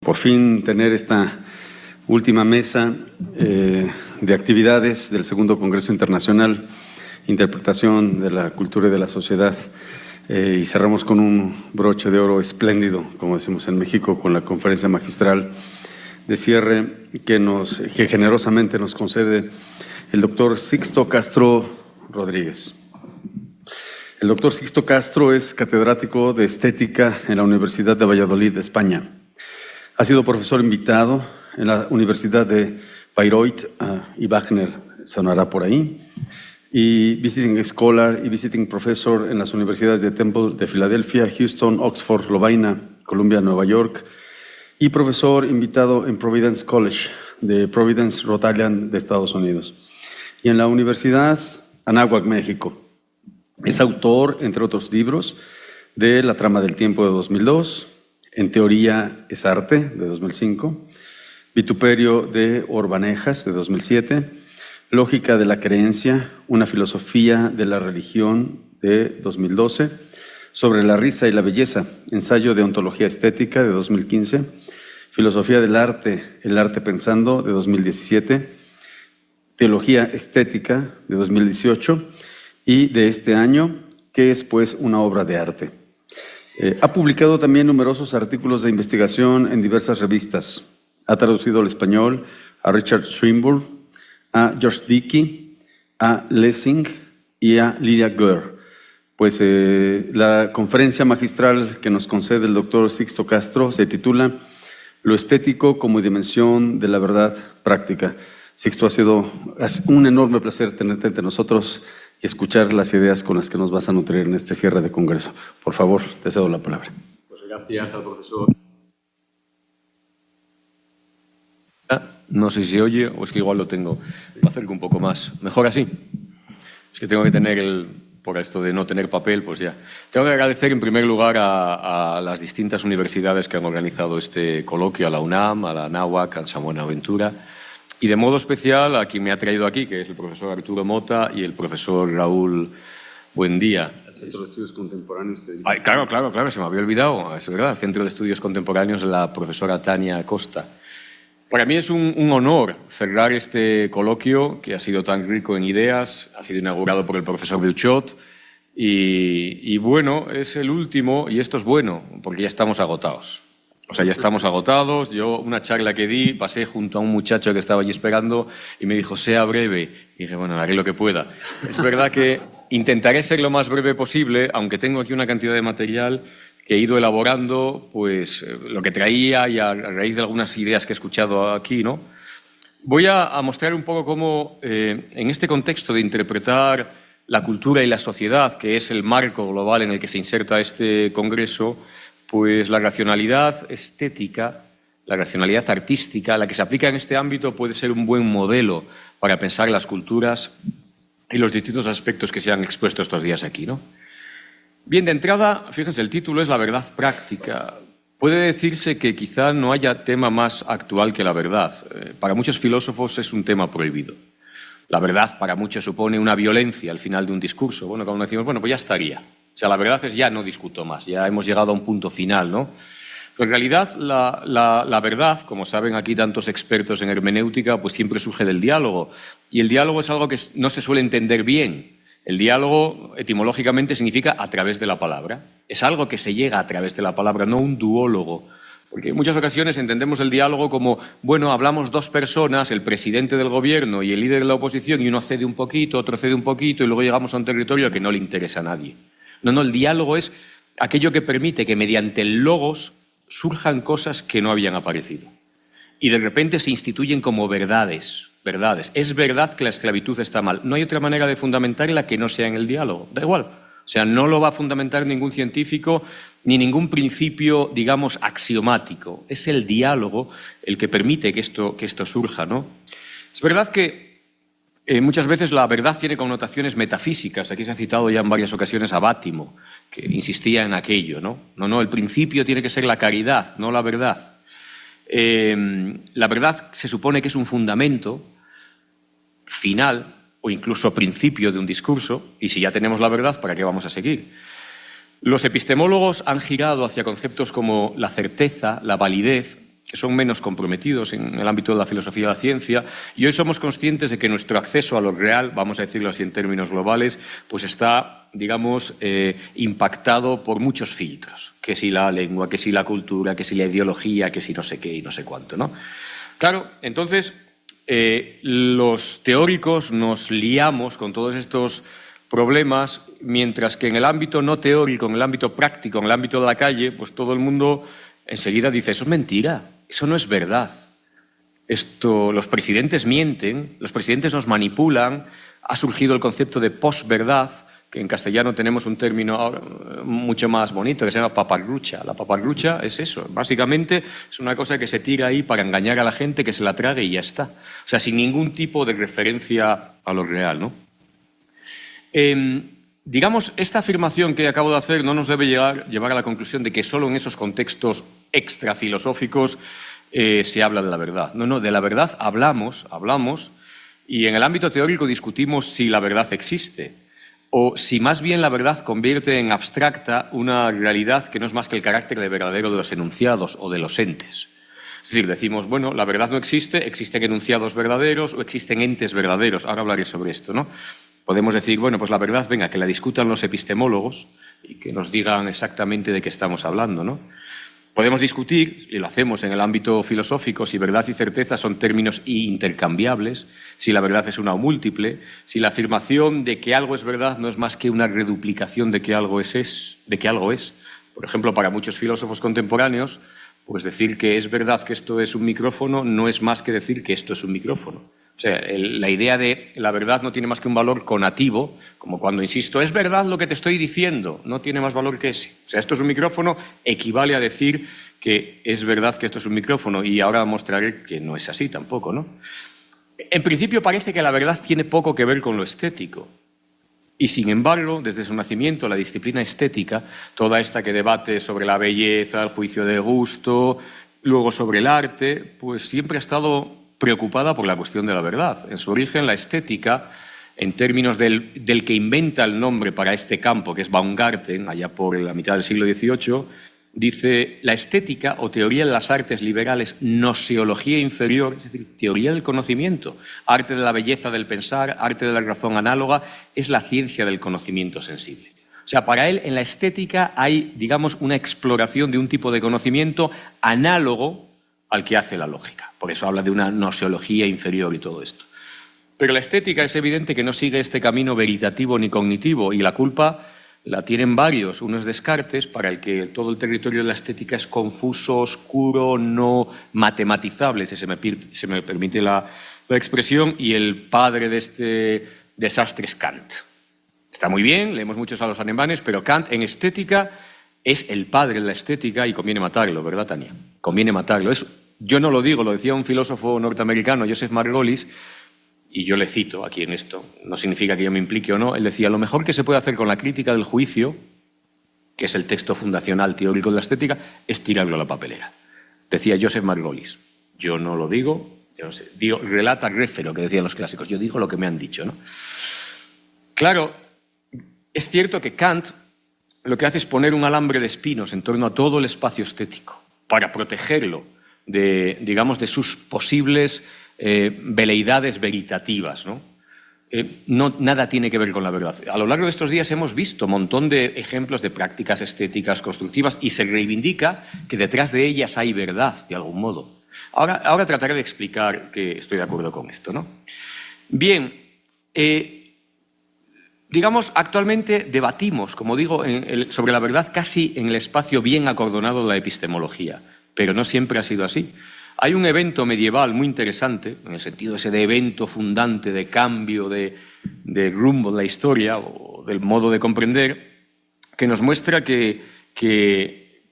Por fin tener esta última mesa de actividades del Segundo Congreso Internacional, Interpretación de la Cultura y de la Sociedad, y cerramos con un broche de oro espléndido, como decimos en México, con la conferencia magistral de cierre que generosamente nos concede el doctor Sixto Castro Rodríguez. El doctor Sixto Castro es catedrático de Estética en la Universidad de Valladolid, España. Ha sido profesor invitado en la Universidad de Bayreuth y Wagner, sonará por ahí, y visiting scholar y visiting professor en las universidades de Temple de Filadelfia, Houston, Oxford, Lovaina, Columbia, Nueva York, y profesor invitado en Providence College de Providence, Rhode Island, de Estados Unidos, y en la Universidad Anáhuac, México. Es autor, entre otros libros, de La trama del tiempo de 2002, En teoría es arte, de 2005, Vituperio de Orbanejas, de 2007, Lógica de la creencia, una filosofía de la religión, de 2012, Sobre la risa y la belleza, ensayo de ontología estética, de 2015, Filosofía del arte, el arte pensando, de 2017, Teología estética, de 2018, y de este año, ¿Qué es pues una obra de arte? Ha publicado también numerosos artículos de investigación en diversas revistas. Ha traducido al español a Richard Swinburne, a George Dickey, a Lessing y a Lydia Guer. Pues la conferencia magistral que nos concede el doctor Sixto Castro se titula Lo estético como dimensión de la verdad práctica. Sixto, es un enorme placer tenerte entre nosotros y escuchar las ideas con las que nos vas a nutrir en este cierre de congreso. Por favor, te cedo la palabra. Pues gracias al profesor. No sé si se oye o es que igual lo acerco un poco más. ¿Mejor así? Es que tengo que tener por esto de no tener papel, pues ya. Tengo que agradecer en primer lugar a las distintas universidades que han organizado este coloquio, a la UNAM, a la Anáhuac, al San Buenaventura, y de modo especial a quien me ha traído aquí, que es el profesor Arturo Mota y el profesor Raúl Buendía. El Centro de Estudios Contemporáneos. Claro, se me había olvidado, es verdad, el Centro de Estudios Contemporáneos, la profesora Tania Acosta. Para mí es un honor cerrar este coloquio que ha sido tan rico en ideas, ha sido inaugurado por el profesor Belchot y bueno, es el último y esto es bueno porque ya estamos agotados. O sea, ya estamos agotados. Yo una charla que di, pasé junto a un muchacho que estaba allí esperando y me dijo, sea breve. Y dije, bueno, haré lo que pueda. Es verdad que intentaré ser lo más breve posible, aunque tengo aquí una cantidad de material que he ido elaborando, pues lo que traía y a raíz de algunas ideas que he escuchado aquí, ¿no? Voy a mostrar un poco cómo en este contexto de interpretar la cultura y la sociedad, que es el marco global en el que se inserta este congreso, pues la racionalidad estética, la racionalidad artística, la que se aplica en este ámbito puede ser un buen modelo para pensar las culturas y los distintos aspectos que se han expuesto estos días aquí, ¿no? Bien, de entrada, fíjense, el título es La verdad práctica. Puede decirse que quizá no haya tema más actual que la verdad. Para muchos filósofos es un tema prohibido. La verdad para muchos supone una violencia al final de un discurso. Bueno, cuando decimos, bueno, pues ya estaría. O sea, la verdad es ya no discuto más, ya hemos llegado a un punto final, ¿no? Pero en realidad la verdad, como saben aquí tantos expertos en hermenéutica, pues siempre surge del diálogo. Y el diálogo es algo que no se suele entender bien. El diálogo, etimológicamente, significa a través de la palabra. Es algo que se llega a través de la palabra, no un duólogo. Porque en muchas ocasiones entendemos el diálogo como, bueno, hablamos dos personas, el presidente del gobierno y el líder de la oposición, y uno cede un poquito, otro cede un poquito, y luego llegamos a un territorio que no le interesa a nadie. No, el diálogo es aquello que permite que mediante el logos surjan cosas que no habían aparecido. Y de repente se instituyen como verdades. Es verdad que la esclavitud está mal. No hay otra manera de fundamentarla que no sea en el diálogo. Da igual. O sea, no lo va a fundamentar ningún científico ni ningún principio, digamos, axiomático. Es el diálogo el que permite que esto surja, ¿no? Es verdad que muchas veces la verdad tiene connotaciones metafísicas. Aquí se ha citado ya en varias ocasiones a Bátimo, que insistía en aquello, ¿no? No, el principio tiene que ser la caridad, no la verdad. La verdad se supone que es un fundamento final o incluso principio de un discurso, y si ya tenemos la verdad, ¿para qué vamos a seguir? Los epistemólogos han girado hacia conceptos como la certeza, la validez, que son menos comprometidos en el ámbito de la filosofía de la ciencia, y hoy somos conscientes de que nuestro acceso a lo real, vamos a decirlo así en términos globales, pues está, digamos, impactado por muchos filtros, que si la lengua, que si la cultura, que si la ideología, que si no sé qué y no sé cuánto, ¿no? Claro, entonces los teóricos nos liamos con todos estos problemas, mientras que en el ámbito no teórico, en el ámbito práctico, en el ámbito de la calle, pues todo el mundo enseguida dice, eso es mentira, eso no es verdad. Los presidentes mienten, los presidentes nos manipulan, ha surgido el concepto de posverdad, que en castellano tenemos un término mucho más bonito que se llama paparrucha. La paparrucha es eso, básicamente es una cosa que se tira ahí para engañar a la gente, que se la trague y ya está. O sea, sin ningún tipo de referencia a lo real, ¿no? Digamos, esta afirmación que acabo de hacer no nos debe llevar a la conclusión de que solo en esos contextos extrafilosóficos se habla de la verdad. No, de la verdad hablamos, y en el ámbito teórico discutimos si la verdad existe o si más bien la verdad convierte en abstracta una realidad que no es más que el carácter de verdadero de los enunciados o de los entes. Es decir, decimos, bueno, la verdad no existe, existen enunciados verdaderos o existen entes verdaderos. Ahora hablaré sobre esto, ¿no? Podemos decir, bueno, pues la verdad, venga, que la discutan los epistemólogos y que nos digan exactamente de qué estamos hablando, ¿no? Podemos discutir, y lo hacemos en el ámbito filosófico, si verdad y certeza son términos intercambiables, si la verdad es una o múltiple, si la afirmación de que algo es verdad no es más que una reduplicación de que algo es. Por ejemplo, para muchos filósofos contemporáneos, pues decir que es verdad que esto es un micrófono no es más que decir que esto es un micrófono. O sea, la idea de la verdad no tiene más que un valor conativo, como cuando insisto, es verdad lo que te estoy diciendo, no tiene más valor que ese. O sea, esto es un micrófono, equivale a decir que es verdad que esto es un micrófono, y ahora mostraré que no es así tampoco, ¿no? En principio parece que la verdad tiene poco que ver con lo estético, y sin embargo, desde su nacimiento, la disciplina estética, toda esta que debate sobre la belleza, el juicio de gusto, luego sobre el arte, pues siempre ha estado preocupada por la cuestión de la verdad. En su origen, la estética, en términos del que inventa el nombre para este campo, que es Baumgarten, allá por la mitad del siglo XVIII, dice, la estética o teoría de las artes liberales, noseología inferior, es decir, teoría del conocimiento, arte de la belleza del pensar, arte de la razón análoga, es la ciencia del conocimiento sensible. O sea, para él, en la estética hay, digamos, una exploración de un tipo de conocimiento análogo al que hace la lógica. Por eso habla de una noseología inferior y todo esto. Pero la estética es evidente que no sigue este camino veritativo ni cognitivo, y la culpa la tienen varios. Uno es Descartes, para el que todo el territorio de la estética es confuso, oscuro, no matematizable, si se me permite la expresión, y el padre de este desastre es Kant. Está muy bien, leemos muchos a los alemanes, pero Kant en estética es el padre de la estética y conviene matarlo, ¿verdad, Tania? Conviene matarlo. Yo no lo digo, lo decía un filósofo norteamericano, Joseph Margolis, y yo le cito aquí en esto, no significa que yo me implique o no, él decía, lo mejor que se puede hacer con la crítica del juicio, que es el texto fundacional teórico de la estética, es tirarlo a la papelera. Decía Joseph Margolis. Yo no lo digo, yo no sé, digo, relata refero, que decían los clásicos, yo digo lo que me han dicho, ¿no? Claro, es cierto que Kant lo que hace es poner un alambre de espinos en torno a todo el espacio estético para protegerlo de, digamos, de sus posibles veleidades veritativas, ¿no? Nada tiene que ver con la verdad. A lo largo de estos días hemos visto un montón de ejemplos de prácticas estéticas constructivas y se reivindica que detrás de ellas hay verdad, de algún modo. Ahora trataré de explicar que estoy de acuerdo con esto, ¿no? Bien, digamos, actualmente debatimos, como digo, sobre la verdad casi en el espacio bien acordonado de la epistemología, pero no siempre ha sido así. Hay un evento medieval muy interesante, en el sentido ese de evento fundante, de cambio, de rumbo en la historia o del modo de comprender, que nos muestra que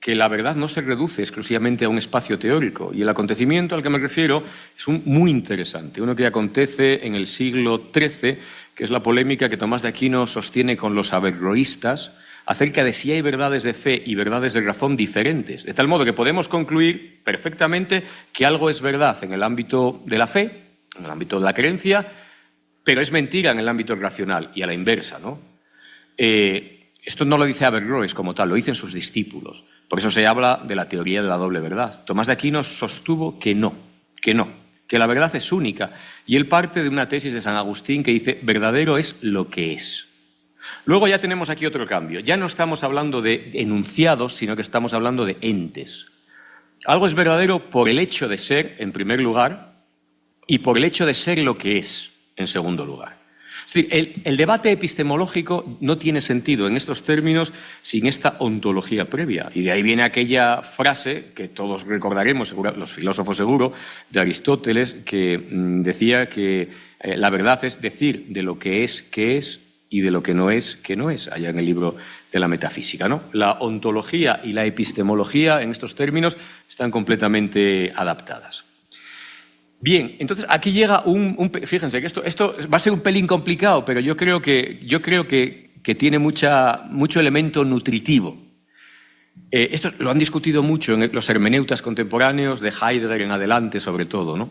la verdad no se reduce exclusivamente a un espacio teórico. Y el acontecimiento al que me refiero es muy interesante, uno que acontece en el siglo XIII, que es la polémica que Tomás de Aquino sostiene con los averroístas acerca de si hay verdades de fe y verdades de razón diferentes, de tal modo que podemos concluir perfectamente que algo es verdad en el ámbito de la fe, en el ámbito de la creencia, pero es mentira en el ámbito racional y a la inversa, ¿no? esto no lo dice Averroes como tal, lo dicen sus discípulos. Por eso se habla de la teoría de la doble verdad. Tomás de Aquino sostuvo que no, que la verdad es única. Y él parte de una tesis de San Agustín que dice, verdadero es lo que es. Luego ya tenemos aquí otro cambio. Ya no estamos hablando de enunciados, sino que estamos hablando de entes. Algo es verdadero por el hecho de ser, en primer lugar, y por el hecho de ser lo que es, en segundo lugar. Es decir, el debate epistemológico no tiene sentido en estos términos sin esta ontología previa. Y de ahí viene aquella frase que todos recordaremos, los filósofos seguro, de Aristóteles, que decía que la verdad es decir de lo que es, qué es, y de lo que no es, allá en el libro de la metafísica, ¿no? La ontología y la epistemología en estos términos están completamente adaptadas. Bien, entonces aquí llega fíjense que esto va a ser un pelín complicado, pero yo creo que tiene mucho elemento nutritivo. Esto lo han discutido mucho en los hermeneutas contemporáneos, de Heidegger en adelante sobre todo, ¿no?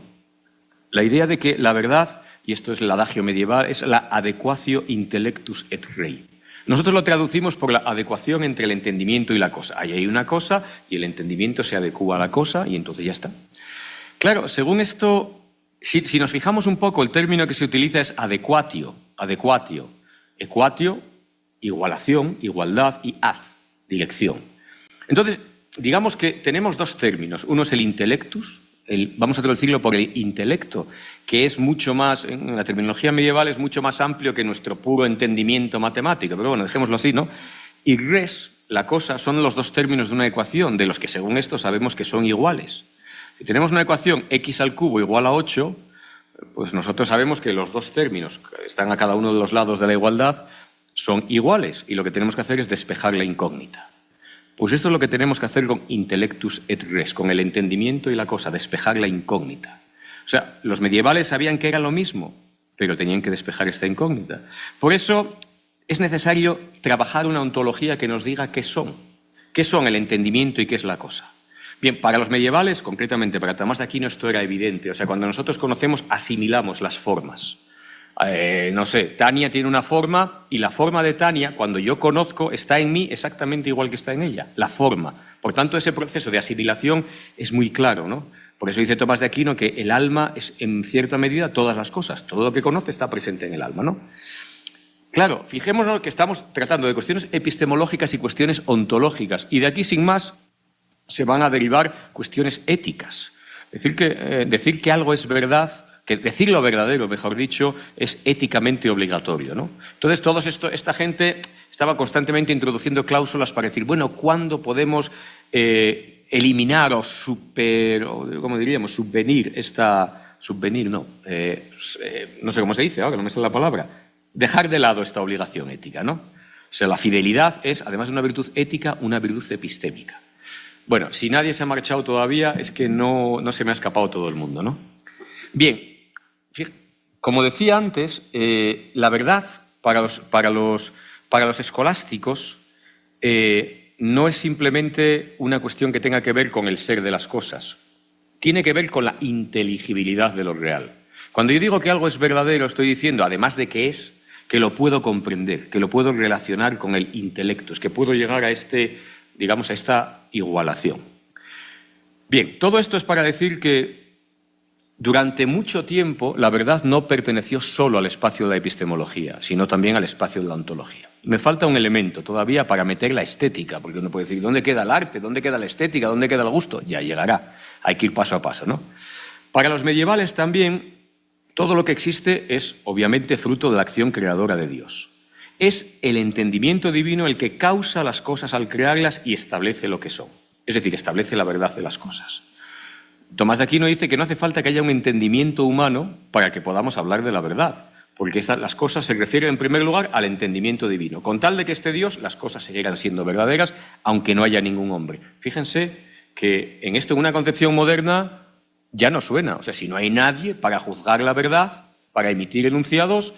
La idea de que la verdad, y esto es el adagio medieval, es la adequatio intellectus et rei. Nosotros lo traducimos por la adecuación entre el entendimiento y la cosa. Ahí hay una cosa y el entendimiento se adecúa a la cosa y entonces ya está. Claro, según esto, si nos fijamos un poco, el término que se utiliza es adequatio, equatio, igualación, igualdad y haz, dirección. Entonces, digamos que tenemos dos términos. Uno es el intellectus, vamos a traducirlo por el intelecto, que es mucho más, en la terminología medieval, es mucho más amplio que nuestro puro entendimiento matemático, pero bueno, dejémoslo así, ¿no? Y res, la cosa, son los dos términos de una ecuación, de los que según esto sabemos que son iguales. Si tenemos una ecuación x al cubo igual a 8, pues nosotros sabemos que los dos términos que están a cada uno de los lados de la igualdad son iguales y lo que tenemos que hacer es despejar la incógnita. Pues esto es lo que tenemos que hacer con intellectus et res, con el entendimiento y la cosa, despejar la incógnita. O sea, los medievales sabían que era lo mismo, pero tenían que despejar esta incógnita. Por eso es necesario trabajar una ontología que nos diga qué son el entendimiento y qué es la cosa. Bien, para los medievales, concretamente para Tomás de Aquino, esto era evidente. O sea, cuando nosotros conocemos, asimilamos las formas. No sé, Tania tiene una forma y la forma de Tania, cuando yo conozco, está en mí exactamente igual que está en ella, la forma. Por tanto, ese proceso de asimilación es muy claro, ¿no? Por eso dice Tomás de Aquino que el alma es, en cierta medida, todas las cosas. Todo lo que conoce está presente en el alma, ¿no? Claro, fijémonos que estamos tratando de cuestiones epistemológicas y cuestiones ontológicas. Y de aquí, sin más, se van a derivar cuestiones éticas. Decir que algo es verdad, que decir lo verdadero, mejor dicho, es éticamente obligatorio, ¿no? Entonces, esta gente estaba constantemente introduciendo cláusulas para decir, bueno, ¿cuándo podemos eliminar o subvenir esta... Subvenir, no. No sé cómo se dice ahora, no me sale la palabra. Dejar de lado esta obligación ética, ¿no? O sea, la fidelidad es, además de una virtud ética, una virtud epistémica. Bueno, si nadie se ha marchado todavía, es que no se me ha escapado todo el mundo, ¿no? Bien, como decía antes, la verdad para los escolásticos no es simplemente una cuestión que tenga que ver con el ser de las cosas. Tiene que ver con la inteligibilidad de lo real. Cuando yo digo que algo es verdadero, estoy diciendo, además de que es, que lo puedo comprender, que lo puedo relacionar con el intelecto, es que puedo llegar a digamos, a esta igualación. Bien, todo esto es para decir que durante mucho tiempo la verdad no perteneció solo al espacio de la epistemología, sino también al espacio de la ontología. Me falta un elemento todavía para meter la estética, porque uno puede decir, ¿dónde queda el arte? ¿Dónde queda la estética? ¿Dónde queda el gusto? Ya llegará, hay que ir paso a paso, ¿no? Para los medievales también, todo lo que existe es, obviamente, fruto de la acción creadora de Dios. Es el entendimiento divino el que causa las cosas al crearlas y establece lo que son. Es decir, establece la verdad de las cosas. Tomás de Aquino dice que no hace falta que haya un entendimiento humano para que podamos hablar de la verdad, porque las cosas se refieren en primer lugar al entendimiento divino. Con tal de que esté Dios, las cosas seguirán siendo verdaderas, aunque no haya ningún hombre. Fíjense que en una concepción moderna ya no suena. O sea, si no hay nadie para juzgar la verdad, para emitir enunciados,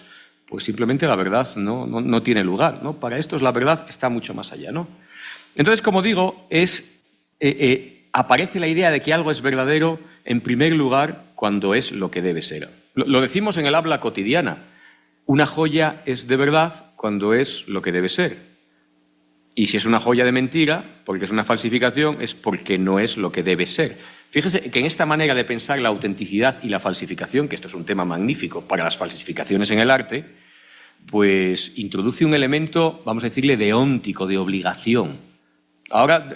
pues simplemente la verdad no tiene lugar, ¿no? Para estos la verdad está mucho más allá, ¿no? Entonces, como digo, aparece la idea de que algo es verdadero en primer lugar cuando es lo que debe ser. Lo decimos en el habla cotidiana. Una joya es de verdad cuando es lo que debe ser. Y si es una joya de mentira, porque es una falsificación, es porque no es lo que debe ser. Fíjese que en esta manera de pensar la autenticidad y la falsificación, que esto es un tema magnífico para las falsificaciones en el arte, pues introduce un elemento, vamos a decirle, deóntico, de obligación. Ahora,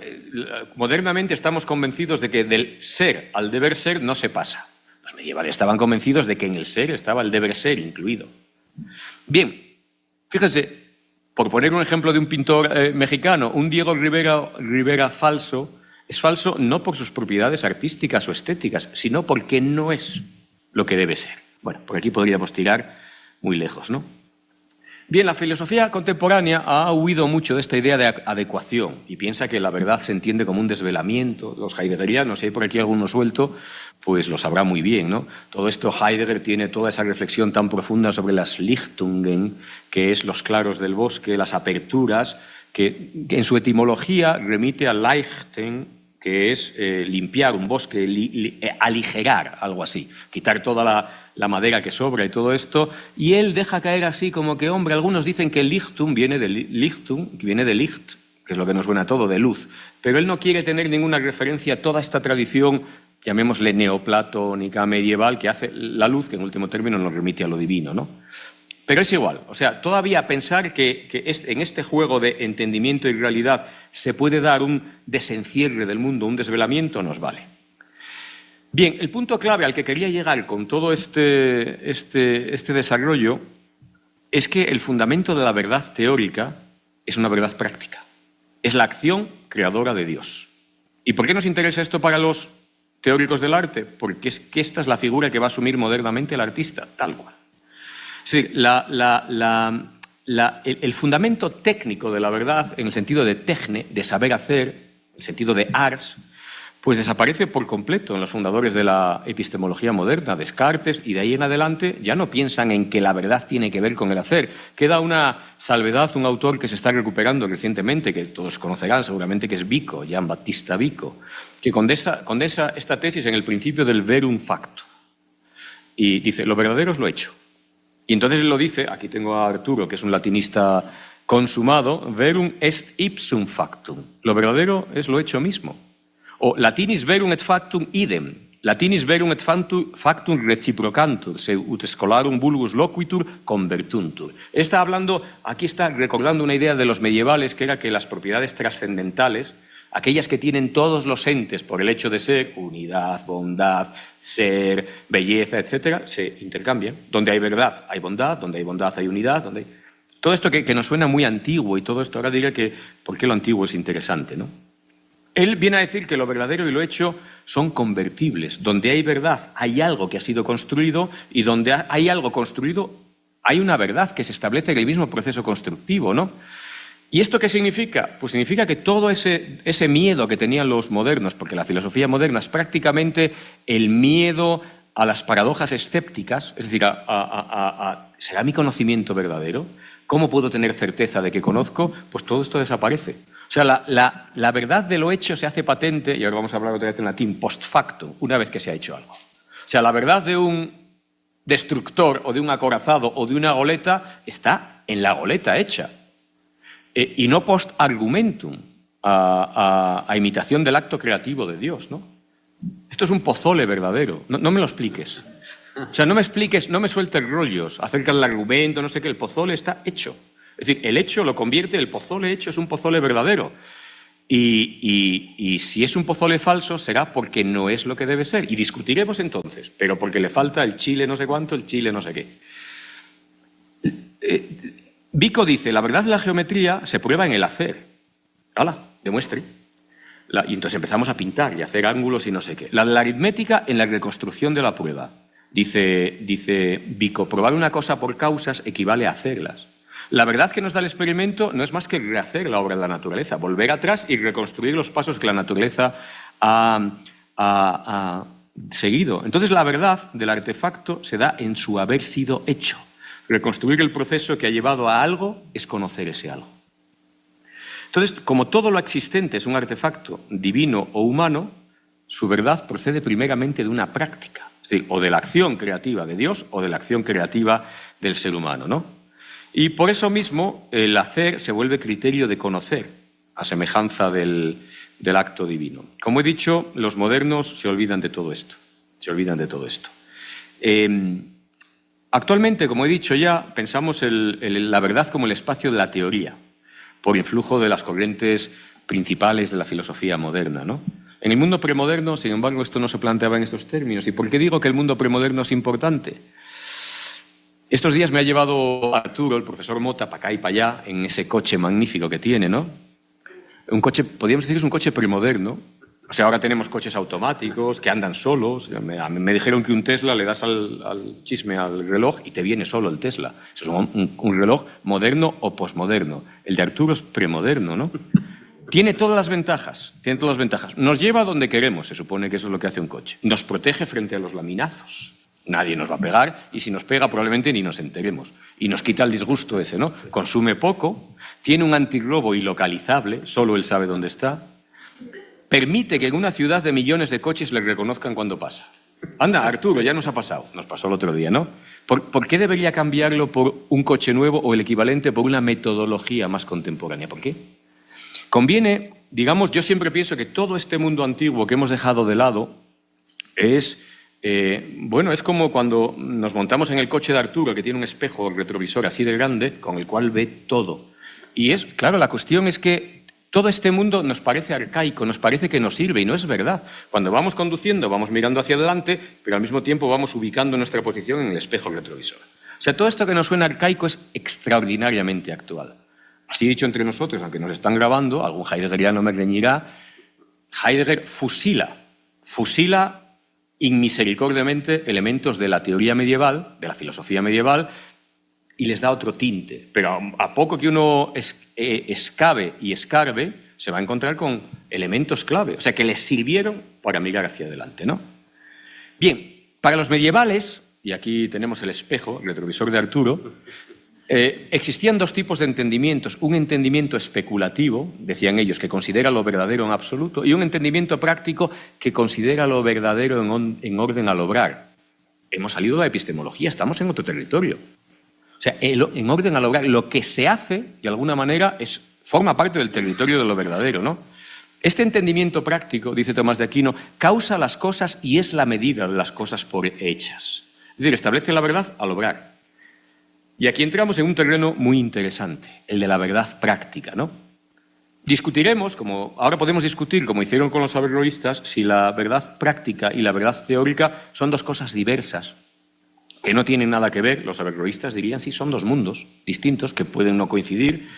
modernamente estamos convencidos de que del ser al deber ser no se pasa. Los medievales estaban convencidos de que en el ser estaba el deber ser incluido. Bien, fíjense, por poner un ejemplo de un pintor mexicano, un Diego Rivera falso, es falso no por sus propiedades artísticas o estéticas, sino porque no es lo que debe ser. Bueno, por aquí podríamos tirar muy lejos, ¿no? Bien, la filosofía contemporánea ha huido mucho de esta idea de adecuación y piensa que la verdad se entiende como un desvelamiento. Los heideggerianos, si hay por aquí alguno suelto, pues lo sabrá muy bien, ¿no? Todo esto, Heidegger tiene toda esa reflexión tan profunda sobre las Lichtungen, que es los claros del bosque, las aperturas, que en su etimología remite a Leichten, que es limpiar un bosque, aligerar, algo así, quitar toda la madera que sobra y todo esto, y él deja caer así como que, hombre, algunos dicen que Lichtung viene de Lichtung, que viene de Licht, que es lo que nos suena todo, de luz, pero él no quiere tener ninguna referencia a toda esta tradición, llamémosle neoplatónica, medieval, que hace la luz, que en último término nos remite a lo divino, ¿no? Pero es igual, o sea, todavía pensar que en este juego de entendimiento y realidad se puede dar un desencierre del mundo, un desvelamiento, nos vale. Bien, el punto clave al que quería llegar con todo este desarrollo es que el fundamento de la verdad teórica es una verdad práctica. Es la acción creadora de Dios. ¿Y por qué nos interesa esto para los teóricos del arte? Porque es que esta es la figura que va a asumir modernamente el artista, tal cual. Es decir, el fundamento técnico de la verdad, en el sentido de techne, de saber hacer, en el sentido de ars, pues desaparece por completo en los fundadores de la epistemología moderna, Descartes, y de ahí en adelante ya no piensan en que la verdad tiene que ver con el hacer. Queda una salvedad, un autor que se está recuperando recientemente, que todos conocerán seguramente, que es Vico, Gian Battista Vico, que condensa esta tesis en el principio del verum factum. Y dice, lo verdadero es lo hecho. Y entonces él lo dice, aquí tengo a Arturo, que es un latinista consumado, verum est ipsum factum. Lo verdadero es lo hecho mismo. O latinis verum et factum idem. Latinis verum et factum reciprocantur, se ut scholarum vulgus loquitur convertuntur. Está hablando, aquí está recordando una idea de los medievales, que era que las propiedades trascendentales, aquellas que tienen todos los entes por el hecho de ser, unidad, bondad, ser, belleza, etc., se intercambian. Donde hay verdad hay bondad, donde hay bondad hay unidad. Todo esto que nos suena muy antiguo y todo esto, ahora diré que por qué lo antiguo es interesante, ¿no? Él viene a decir que lo verdadero y lo hecho son convertibles. Donde hay verdad hay algo que ha sido construido y donde hay algo construido hay una verdad que se establece en el mismo proceso constructivo, ¿no? ¿Y esto qué significa? Pues significa que todo ese miedo que tenían los modernos, porque la filosofía moderna es prácticamente el miedo a las paradojas escépticas, es decir, ¿será mi conocimiento verdadero? ¿Cómo puedo tener certeza de que conozco? Pues todo esto desaparece. O sea, la verdad de lo hecho se hace patente, y ahora vamos a hablar otra vez en latín, post factum, una vez que se ha hecho algo. O sea, la verdad de un destructor o de un acorazado o de una goleta está en la goleta hecha. Y no post argumentum, a imitación del acto creativo de Dios, ¿no? Esto es un pozole verdadero. No me lo expliques. O sea, no me expliques, no me sueltes rollos acerca del argumento, no sé qué. El pozole está hecho. Es decir, el hecho lo convierte, el pozole hecho es un pozole verdadero. Y si es un pozole falso, será porque no es lo que debe ser. Y discutiremos entonces, pero porque le falta el chile no sé cuánto, el chile no sé qué. Vico dice, la verdad de la geometría se prueba en el hacer. ¡Hala! Demuestre. Y entonces empezamos a pintar y a hacer ángulos y no sé qué. La aritmética en la reconstrucción de la prueba. Dice Vico, probar una cosa por causas equivale a hacerlas. La verdad que nos da el experimento no es más que rehacer la obra de la naturaleza, volver atrás y reconstruir los pasos que la naturaleza ha seguido. Entonces la verdad del artefacto se da en su haber sido hecho. Reconstruir el proceso que ha llevado a algo es conocer ese algo. Entonces, como todo lo existente es un artefacto divino o humano, su verdad procede primeramente de una práctica, es decir, o de la acción creativa de Dios o de la acción creativa del ser humano, ¿no? Y por eso mismo el hacer se vuelve criterio de conocer. a semejanza del acto divino. Como he dicho, los modernos se olvidan de todo esto. Se olvidan de todo esto. Actualmente, como he dicho ya, pensamos la verdad como el espacio de la teoría, por influjo de las corrientes principales de la filosofía moderna, ¿no? En el mundo premoderno, sin embargo, esto no se planteaba en estos términos. ¿Y por qué digo que el mundo premoderno es importante? Estos días me ha llevado Arturo, el profesor Mota, para acá y para allá, en ese coche magnífico que tiene, ¿no? Un coche, podríamos decir que es un coche premoderno. O sea, ahora tenemos coches automáticos que andan solos. Me dijeron que un Tesla le das al chisme al reloj y te viene solo el Tesla. Eso es un reloj moderno o posmoderno. El de Arturo es premoderno, ¿no? Tiene todas las ventajas, tiene todas las ventajas. Nos lleva a donde queremos, se supone que eso es lo que hace un coche. Nos protege frente a los laminazos. Nadie nos va a pegar y si nos pega probablemente ni nos enteremos. Y nos quita el disgusto ese, ¿no? Consume poco, tiene un antirrobo ilocalizable, solo él sabe dónde está. Permite que en una ciudad de millones de coches le reconozcan cuando pasa. Anda, Arturo, ya nos ha pasado. Nos pasó el otro día, ¿no? ¿Por qué debería cambiarlo por un coche nuevo o el equivalente por una metodología más contemporánea? ¿Por qué? Conviene, digamos, yo siempre pienso que todo este mundo antiguo que hemos dejado de lado es, bueno, es como cuando nos montamos en el coche de Arturo, que tiene un espejo retrovisor así de grande, con el cual ve todo. Y es, claro, la cuestión es que todo este mundo nos parece arcaico, nos parece que nos sirve, y no es verdad. Cuando vamos conduciendo, vamos mirando hacia adelante, pero al mismo tiempo vamos ubicando nuestra posición en el espejo retrovisor. O sea, todo esto que nos suena arcaico es extraordinariamente actual. Así dicho entre nosotros, aunque nos están grabando, algún heideggeriano me reñirá, Heidegger fusila inmisericordiamente elementos de la teoría medieval, de la filosofía medieval, y les da otro tinte. Pero a poco que uno escabe y escarbe, se va a encontrar con elementos clave, o sea, que les sirvieron para mirar hacia adelante, ¿no? Bien, para los medievales, y aquí tenemos el espejo, el retrovisor de Arturo, existían dos tipos de entendimientos. Un entendimiento especulativo, decían ellos, que considera lo verdadero en absoluto, y un entendimiento práctico que considera lo verdadero en orden al obrar. Hemos salido de la epistemología, estamos en otro territorio. O sea, en orden al obrar, lo que se hace, de alguna manera, forma parte del territorio de lo verdadero, ¿no? Este entendimiento práctico, dice Tomás de Aquino, causa las cosas y es la medida de las cosas por hechas. Es decir, establece la verdad al obrar. Y aquí entramos en un terreno muy interesante, el de la verdad práctica, ¿no? Discutiremos, ahora podemos discutir, como hicieron con los averroístas, si la verdad práctica y la verdad teórica son dos cosas diversas, que no tienen nada que ver. Los averroístas dirían sí, son dos mundos distintos que pueden no coincidir,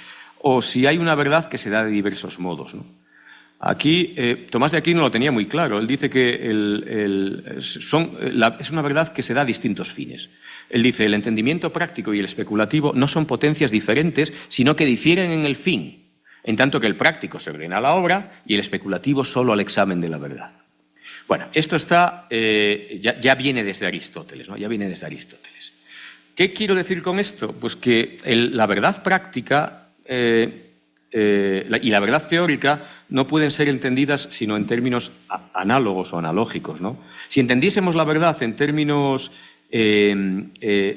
o si hay una verdad que se da de diversos modos, ¿no? Aquí, Tomás de Aquino lo tenía muy claro. Él dice que es una verdad que se da a distintos fines. Él dice, el entendimiento práctico y el especulativo no son potencias diferentes, sino que difieren en el fin, en tanto que el práctico se ordena a la obra y el especulativo solo al examen de la verdad. Bueno, esto está, ya viene desde Aristóteles, ¿no? Ya viene desde Aristóteles. ¿Qué quiero decir con esto? Pues que la verdad práctica y la verdad teórica no pueden ser entendidas sino en términos análogos o analógicos, ¿no? Si entendiésemos la verdad en términos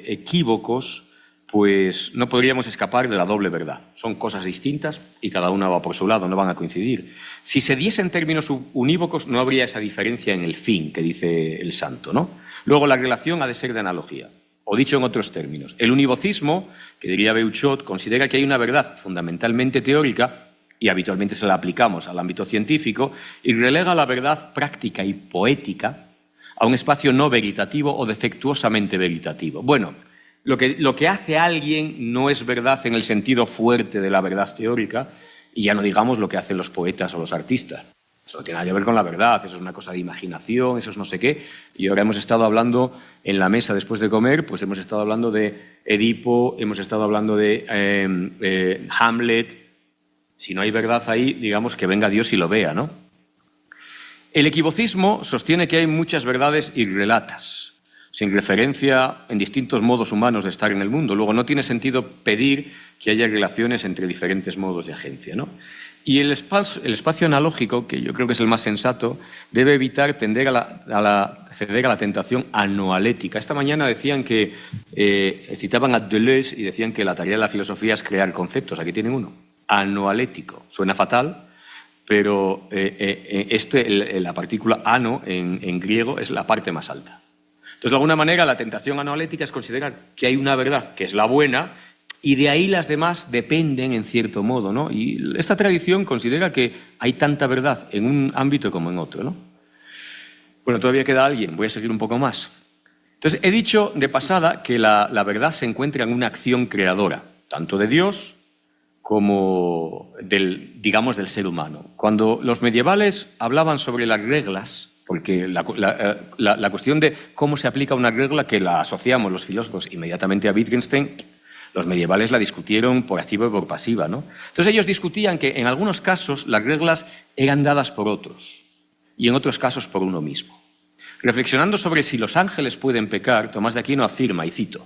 equívocos, pues no podríamos escapar de la doble verdad. Son cosas distintas y cada una va por su lado, no van a coincidir. Si se diese en términos unívocos, no habría esa diferencia en el fin que dice el santo, ¿no? Luego, la relación ha de ser de analogía. O dicho en otros términos, el univocismo, que diría Beuchot, considera que hay una verdad fundamentalmente teórica, y habitualmente se la aplicamos al ámbito científico, y relega la verdad práctica y poética a un espacio no veritativo o defectuosamente veritativo. Bueno, lo que hace alguien no es verdad en el sentido fuerte de la verdad teórica, y ya no digamos lo que hacen los poetas o los artistas. Eso no tiene nada que ver con la verdad, eso es una cosa de imaginación, eso es no sé qué. Y ahora hemos estado hablando en la mesa después de comer, pues hemos estado hablando de Edipo, hemos estado hablando de Hamlet. Si no hay verdad ahí, digamos que venga Dios y lo vea, ¿no? El equivocismo sostiene que hay muchas verdades irrelatas, sin referencia en distintos modos humanos de estar en el mundo. Luego, no tiene sentido pedir que haya relaciones entre diferentes modos de agencia, ¿no? Y el espacio analógico, que yo creo que es el más sensato, debe evitar ceder a la tentación anoalética. Esta mañana decían citaban a Deleuze y decían que la tarea de la filosofía es crear conceptos. Aquí tienen uno. anoalético. Suena fatal, pero la partícula ano en griego es la parte más alta. Entonces, de alguna manera, la tentación anoalética es considerar que hay una verdad que es la buena y de ahí las demás dependen en cierto modo, ¿no? Y esta tradición considera que hay tanta verdad en un ámbito como en otro, ¿no? Bueno, todavía queda alguien, voy a seguir un poco más. Entonces, he dicho de pasada que la verdad se encuentra en una acción creadora, tanto de Dios como del ser humano. Cuando los medievales hablaban sobre las reglas, porque la cuestión de cómo se aplica una regla, que la asociamos los filósofos inmediatamente a Wittgenstein, los medievales la discutieron por activa y por pasiva, ¿no? Entonces ellos discutían que en algunos casos las reglas eran dadas por otros y en otros casos por uno mismo. Reflexionando sobre si los ángeles pueden pecar, Tomás de Aquino afirma, y cito,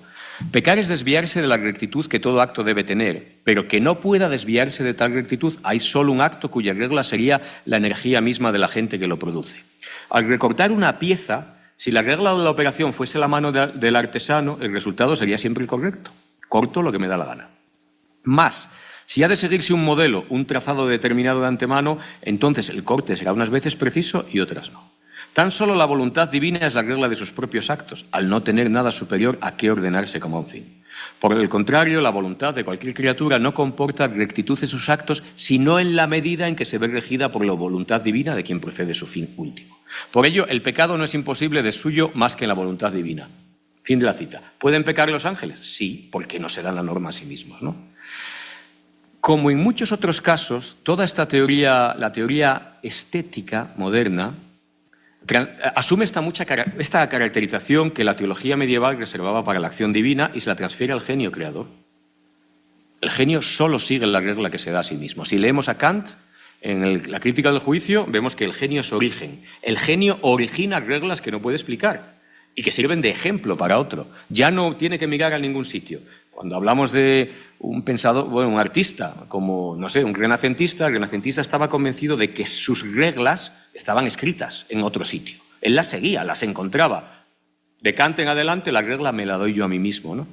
«Pecar es desviarse de la rectitud que todo acto debe tener, pero que no pueda desviarse de tal rectitud, hay solo un acto cuya regla sería la energía misma de la gente que lo produce. Al recortar una pieza, si la regla de la operación fuese la mano del artesano, el resultado sería siempre el correcto. Corto lo que me da la gana. Más, si ha de seguirse un modelo, un trazado determinado de antemano, entonces el corte será unas veces preciso y otras no. Tan solo la voluntad divina es la regla de sus propios actos, al no tener nada superior a qué ordenarse como un fin. Por el contrario, la voluntad de cualquier criatura no comporta rectitud en sus actos, sino en la medida en que se ve regida por la voluntad divina de quien procede su fin último. Por ello, el pecado no es imposible de suyo más que en la voluntad divina». Fin de la cita. ¿Pueden pecar los ángeles? Sí, porque no se dan la norma a sí mismos, ¿no? Como en muchos otros casos, toda esta teoría, la teoría estética moderna, asume esta caracterización que la teología medieval reservaba para la acción divina y se la transfiere al genio creador. El genio solo sigue la regla que se da a sí mismo. Si leemos a Kant, en la crítica del juicio, vemos que el genio es origen. El genio origina reglas que no puede explicar y que sirven de ejemplo para otro. Ya no tiene que mirar a ningún sitio. Cuando hablamos de un pensador, bueno, un artista, como, no sé, un renacentista, el renacentista estaba convencido de que sus reglas estaban escritas en otro sitio. Él las seguía, las encontraba. De Kant en adelante, la regla me la doy yo a mí mismo, ¿no?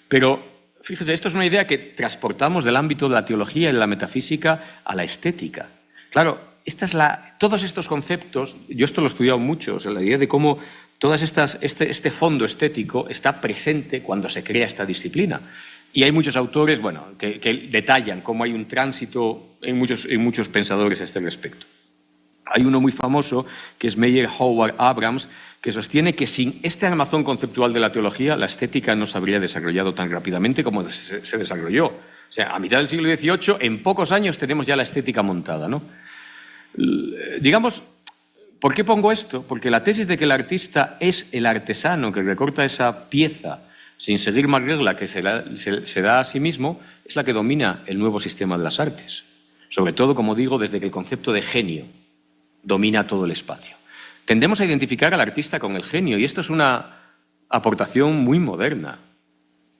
Pero, fíjese, esto es una idea que transportamos del ámbito de la teología y de la metafísica a la estética. Claro, todos estos conceptos, yo esto lo he estudiado mucho, o sea, la idea de cómo este fondo estético está presente cuando se crea esta disciplina. Y hay muchos autores, bueno, que detallan cómo hay un tránsito en muchos pensadores a este respecto. Hay uno muy famoso, que es Meyer Howard Abrams, que sostiene que sin este armazón conceptual de la teología, la estética no se habría desarrollado tan rápidamente como se desarrolló. O sea, a mitad del siglo XVIII, en pocos años tenemos ya la estética montada, ¿no? Digamos, ¿por qué pongo esto? Porque la tesis de que el artista es el artesano que recorta esa pieza sin seguir más regla que se da a sí mismo es la que domina el nuevo sistema de las artes. Sobre todo, como digo, desde que el concepto de genio domina todo el espacio. Tendemos a identificar al artista con el genio y esto es una aportación muy moderna.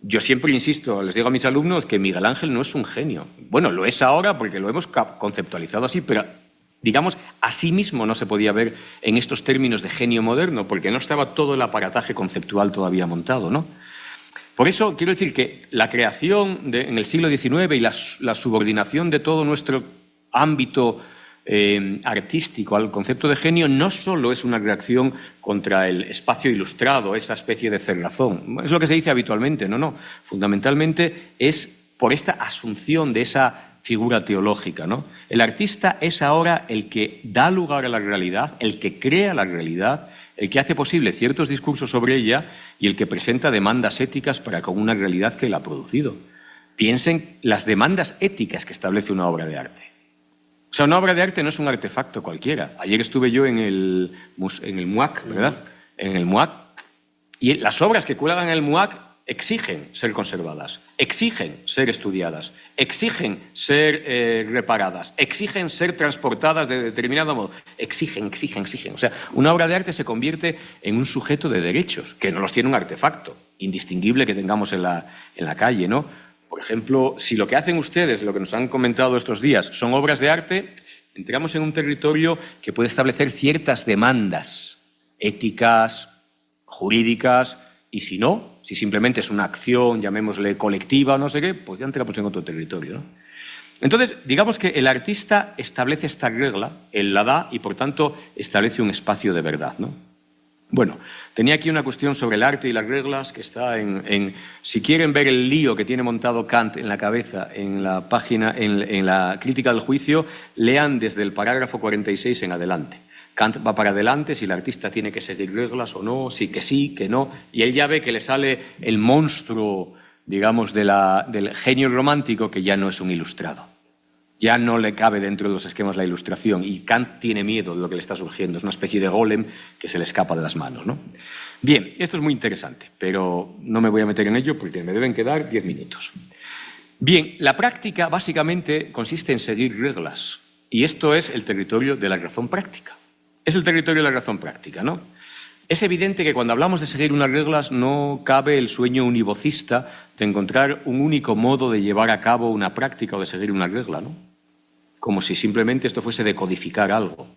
Yo siempre insisto, les digo a mis alumnos que Miguel Ángel no es un genio. Bueno, lo es ahora porque lo hemos conceptualizado así, pero digamos, a sí mismo no se podía ver en estos términos de genio moderno porque no estaba todo el aparataje conceptual todavía montado, ¿no? Por eso quiero decir que la creación en el siglo XIX y la subordinación de todo nuestro ámbito artístico al concepto de genio no solo es una reacción contra el espacio ilustrado, esa especie de cerrazón. Es lo que se dice habitualmente, no. Fundamentalmente es por esta asunción de esa figura teológica, ¿no? El artista es ahora el que da lugar a la realidad, el que crea la realidad, el que hace posible ciertos discursos sobre ella y el que presenta demandas éticas para con una realidad que la ha producido. Piensen las demandas éticas que establece una obra de arte. O sea, una obra de arte no es un artefacto cualquiera. Ayer estuve yo en el MUAC, ¿verdad? En el MUAC. Y las obras que cuelgan en el MUAC exigen ser conservadas, exigen ser estudiadas, exigen ser reparadas, exigen ser transportadas de determinado modo. Exigen. O sea, una obra de arte se convierte en un sujeto de derechos, que no los tiene un artefacto indistinguible que tengamos en la calle, ¿no? Por ejemplo, si lo que hacen ustedes, lo que nos han comentado estos días, son obras de arte, entramos en un territorio que puede establecer ciertas demandas éticas, jurídicas, y si no, si simplemente es una acción, llamémosle colectiva o no sé qué, pues ya entramos en otro territorio, ¿no? Entonces, digamos que el artista establece esta regla, él la da y, por tanto, establece un espacio de verdad, ¿no? Bueno, tenía aquí una cuestión sobre el arte y las reglas que está si quieren ver el lío que tiene montado Kant en la cabeza en la página, en la crítica del juicio, lean desde el parágrafo 46 en adelante. Kant va para adelante si el artista tiene que seguir reglas o no, sí, que no, y él ya ve que le sale el monstruo, digamos, del genio romántico, que ya no es un ilustrado. Ya no le cabe dentro de los esquemas la ilustración y Kant tiene miedo de lo que le está surgiendo. Es una especie de golem que se le escapa de las manos, ¿no? Bien, esto es muy interesante, pero no me voy a meter en ello porque me deben quedar 10 minutos. Bien, la práctica básicamente consiste en seguir reglas y esto es el territorio de la razón práctica. Es el territorio de la razón práctica, ¿no? Es evidente que cuando hablamos de seguir unas reglas no cabe el sueño univocista de encontrar un único modo de llevar a cabo una práctica o de seguir una regla, ¿no? Como si simplemente esto fuese de codificar algo.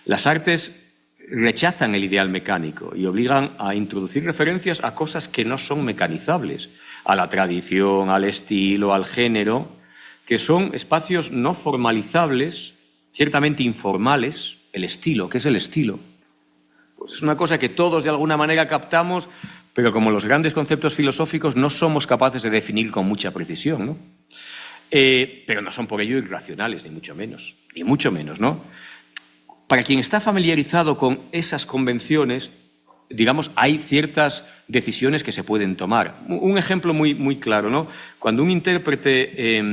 Las artes rechazan el ideal mecánico y obligan a introducir referencias a cosas que no son mecanizables, a la tradición, al estilo, al género, que son espacios no formalizables, ciertamente informales. El estilo, ¿qué es el estilo? Pues es una cosa que todos de alguna manera captamos, pero como los grandes conceptos filosóficos no somos capaces de definir con mucha precisión, ¿no? Pero no son por ello irracionales, ni mucho menos, ¿no? Para quien está familiarizado con esas convenciones, digamos, hay ciertas decisiones que se pueden tomar. Un ejemplo muy claro, ¿no? Cuando un intérprete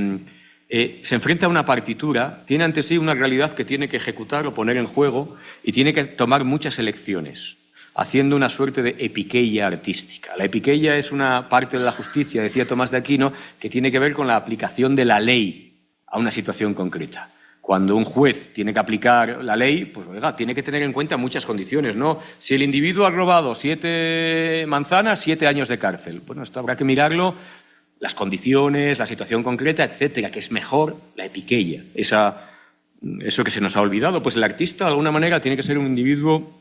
se enfrenta a una partitura, tiene ante sí una realidad que tiene que ejecutar o poner en juego y tiene que tomar muchas elecciones, haciendo una suerte de epiqueia artística. La epiqueia es una parte de la justicia, decía Tomás de Aquino, que tiene que ver con la aplicación de la ley a una situación concreta. Cuando un juez tiene que aplicar la ley, pues oiga, tiene que tener en cuenta muchas condiciones, ¿no? Si el individuo ha robado 7 manzanas, 7 años de cárcel. Bueno, esto habrá que mirarlo, las condiciones, la situación concreta, etcétera, que es mejor la epiqueia. Eso que se nos ha olvidado, pues el artista de alguna manera tiene que ser un individuo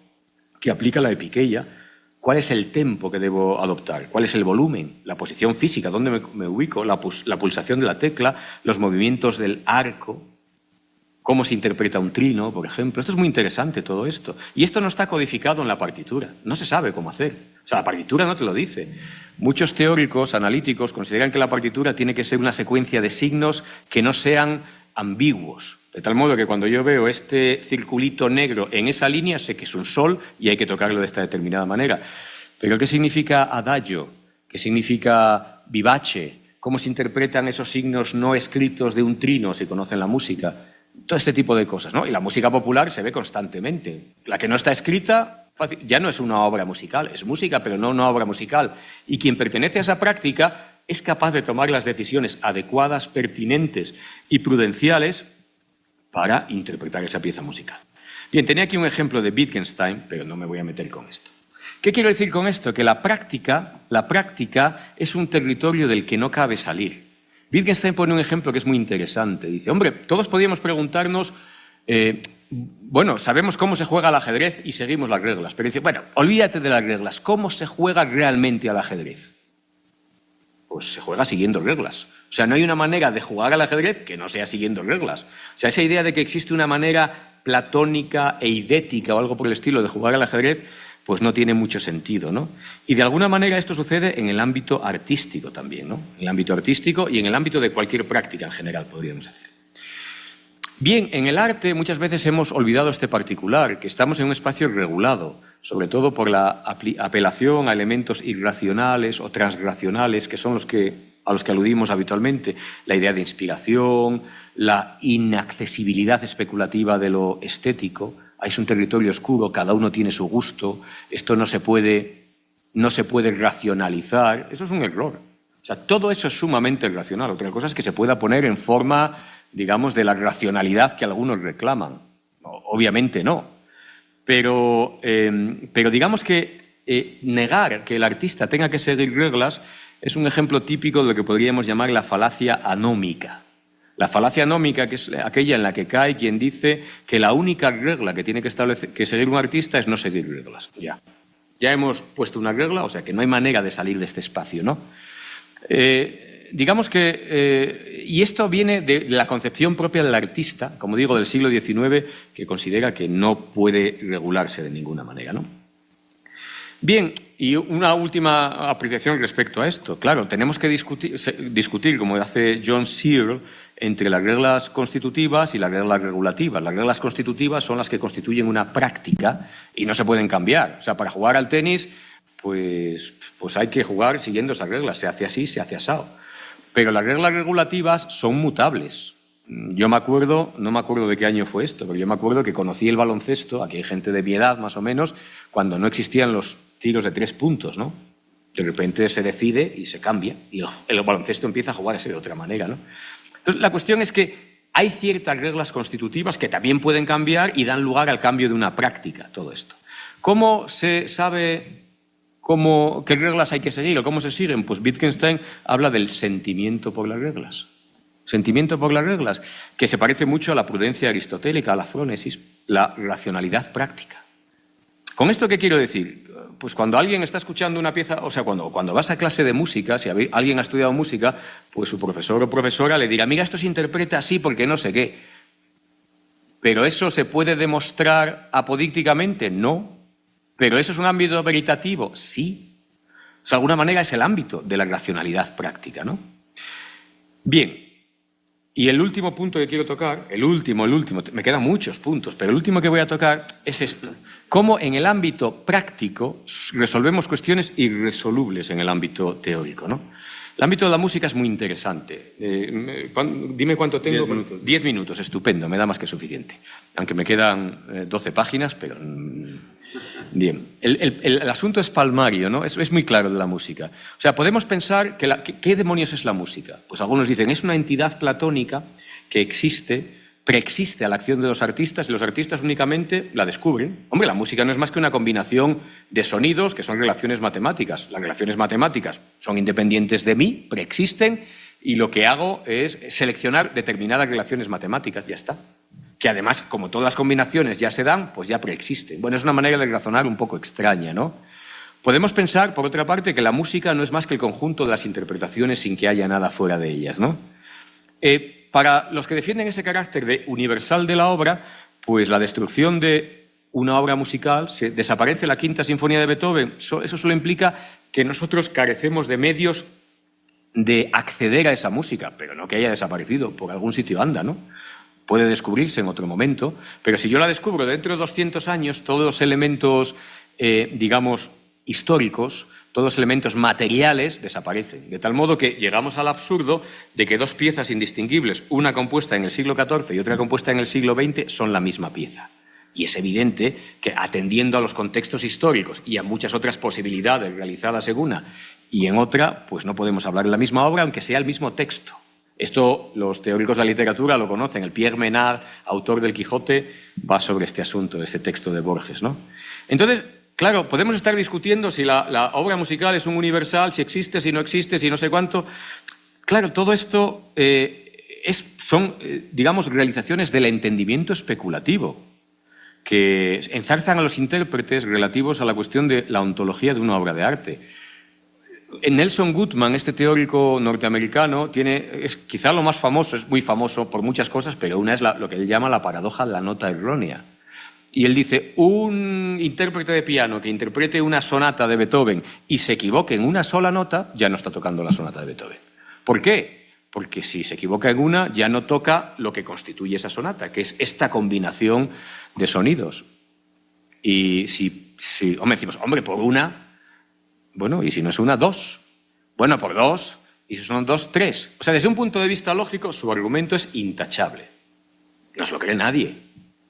que aplica la epiqueia. ¿Cuál es el tempo que debo adoptar? ¿Cuál es el volumen? La posición física, ¿dónde me ubico? La pulsación de la tecla, los movimientos del arco, cómo se interpreta un trino, por ejemplo. Esto es muy interesante, todo esto. Y esto no está codificado en la partitura. No se sabe cómo hacer. O sea, la partitura no te lo dice. Muchos teóricos, analíticos, consideran que la partitura tiene que ser una secuencia de signos que no sean ambiguos. De tal modo que cuando yo veo este circulito negro en esa línea, sé que es un sol y hay que tocarlo de esta determinada manera. Pero ¿qué significa adagio? ¿Qué significa vivace? ¿Cómo se interpretan esos signos no escritos de un trino, si conocen la música? Todo este tipo de cosas, ¿no? Y la música popular se ve constantemente. La que no está escrita ya no es una obra musical, es música, pero no una obra musical. Y quien pertenece a esa práctica es capaz de tomar las decisiones adecuadas, pertinentes y prudenciales para interpretar esa pieza musical. Bien, tenía aquí un ejemplo de Wittgenstein, pero no me voy a meter con esto. ¿Qué quiero decir con esto? Que la práctica es un territorio del que no cabe salir. Wittgenstein pone un ejemplo que es muy interesante. Dice, hombre, todos podríamos preguntarnos, bueno, sabemos cómo se juega al ajedrez y seguimos las reglas, pero dice, bueno, olvídate de las reglas, ¿cómo se juega realmente al ajedrez? Pues se juega siguiendo reglas. O sea, no hay una manera de jugar al ajedrez que no sea siguiendo reglas. O sea, esa idea de que existe una manera platónica e idética o algo por el estilo de jugar al ajedrez, pues no tiene mucho sentido, ¿no? Y de alguna manera esto sucede en el ámbito artístico también, ¿no? En el ámbito artístico y en el ámbito de cualquier práctica en general, podríamos decir. Bien, en el arte muchas veces hemos olvidado este particular, que estamos en un espacio regulado, sobre todo por la apelación a elementos irracionales o transracionales, que son a los que aludimos habitualmente, la idea de inspiración, la inaccesibilidad especulativa de lo estético. Es un territorio oscuro, cada uno tiene su gusto, esto no se puede racionalizar, eso es un error. O sea, todo eso es sumamente racional. Otra cosa es que se pueda poner en forma, digamos, de la racionalidad que algunos reclaman. Obviamente no. Pero digamos que negar que el artista tenga que seguir reglas es un ejemplo típico de lo que podríamos llamar la falacia anómica. La falacia anómica, que es aquella en la que cae quien dice que la única regla que tiene que seguir un artista es no seguir reglas. Ya hemos puesto una regla, o sea que no hay manera de salir de este espacio, ¿no? digamos que, y esto viene de la concepción propia del artista, como digo, del siglo XIX, que considera que no puede regularse de ninguna manera, ¿no? Bien, y una última apreciación respecto a esto. Claro, tenemos que discutir, como hace John Searle, entre las reglas constitutivas y las reglas regulativas. Las reglas constitutivas son las que constituyen una práctica y no se pueden cambiar. O sea, para jugar al tenis, pues hay que jugar siguiendo esas reglas. Se hace así, se hace asado. Pero las reglas regulativas son mutables. Yo me acuerdo, no me acuerdo de qué año fue esto, pero yo me acuerdo que conocí el baloncesto, aquí hay gente de mi edad más o menos, cuando no existían los tiros de 3 puntos, ¿no? De repente se decide y se cambia y el baloncesto empieza a jugarse de otra manera, ¿no? Entonces, la cuestión es que hay ciertas reglas constitutivas que también pueden cambiar y dan lugar al cambio de una práctica, todo esto. ¿Cómo se sabe qué reglas hay que seguir o cómo se siguen? Pues Wittgenstein habla del sentimiento por las reglas. Sentimiento por las reglas, que se parece mucho a la prudencia aristotélica, a la frónesis, la racionalidad práctica. ¿Con esto qué quiero decir? Pues cuando alguien está escuchando una pieza, o sea, cuando vas a clase de música, si alguien ha estudiado música, pues su profesor o profesora le dirá, mira, esto se interpreta así porque no sé qué. ¿Pero eso se puede demostrar apodícticamente? No. ¿Pero eso es un ámbito veritativo? Sí. O sea, de alguna manera es el ámbito de la racionalidad práctica, ¿no? Bien. Y el último punto que quiero tocar, el último, me quedan muchos puntos, pero el último que voy a tocar es esto. Cómo en el ámbito práctico resolvemos cuestiones irresolubles en el ámbito teórico, ¿no? El ámbito de la música es muy interesante. Dime cuánto tengo. 10 minutos. 10 minutos, estupendo, me da más que suficiente. Aunque me quedan 12 páginas, pero... Bien, el asunto es palmario, ¿no? Es muy claro de la música. O sea, podemos pensar que ¿qué demonios es la música? Pues algunos dicen, es una entidad platónica que preexiste a la acción de los artistas y los artistas únicamente la descubren. Hombre, la música no es más que una combinación de sonidos que son relaciones matemáticas. Las relaciones matemáticas son independientes de mí, preexisten, y lo que hago es seleccionar determinadas relaciones matemáticas, ya está. Que además, como todas las combinaciones ya se dan, pues ya preexisten. Bueno, es una manera de razonar un poco extraña, ¿no? Podemos pensar, por otra parte, que la música no es más que el conjunto de las interpretaciones sin que haya nada fuera de ellas, ¿no? Para los que defienden ese carácter de universal de la obra, pues la destrucción de una obra musical, desaparece la Quinta Sinfonía de Beethoven, eso solo implica que nosotros carecemos de medios de acceder a esa música, pero no que haya desaparecido, por algún sitio anda, ¿no? Puede descubrirse en otro momento, pero si yo la descubro dentro de 200 años, todos los elementos, digamos, históricos, todos los elementos materiales desaparecen. De tal modo que llegamos al absurdo de que dos piezas indistinguibles, una compuesta en el siglo XIV y otra compuesta en el siglo XX, son la misma pieza. Y es evidente que, atendiendo a los contextos históricos y a muchas otras posibilidades realizadas en una y en otra, pues no podemos hablar de la misma obra, aunque sea el mismo texto. Esto los teóricos de la literatura lo conocen. El Pierre Menard, autor del Quijote, va sobre este asunto, ese texto de Borges, ¿no? Entonces, claro, podemos estar discutiendo si la obra musical es un universal, si existe, si no existe, si no sé cuánto. Claro, todo esto son, digamos, realizaciones del entendimiento especulativo que enzarzan a los intérpretes relativos a la cuestión de la ontología de una obra de arte. Nelson Goodman, este teórico norteamericano, es quizá lo más famoso, es muy famoso por muchas cosas, pero una es lo que él llama la paradoja de la nota errónea. Y él dice, un intérprete de piano que interprete una sonata de Beethoven y se equivoque en una sola nota, ya no está tocando la sonata de Beethoven. ¿Por qué? Porque si se equivoca en una, ya no toca lo que constituye esa sonata, que es esta combinación de sonidos. Y si decimos, hombre, por una... Bueno, y si no es una, dos. Bueno, por dos. Y si son dos, tres. O sea, desde un punto de vista lógico, su argumento es intachable. No se lo cree nadie.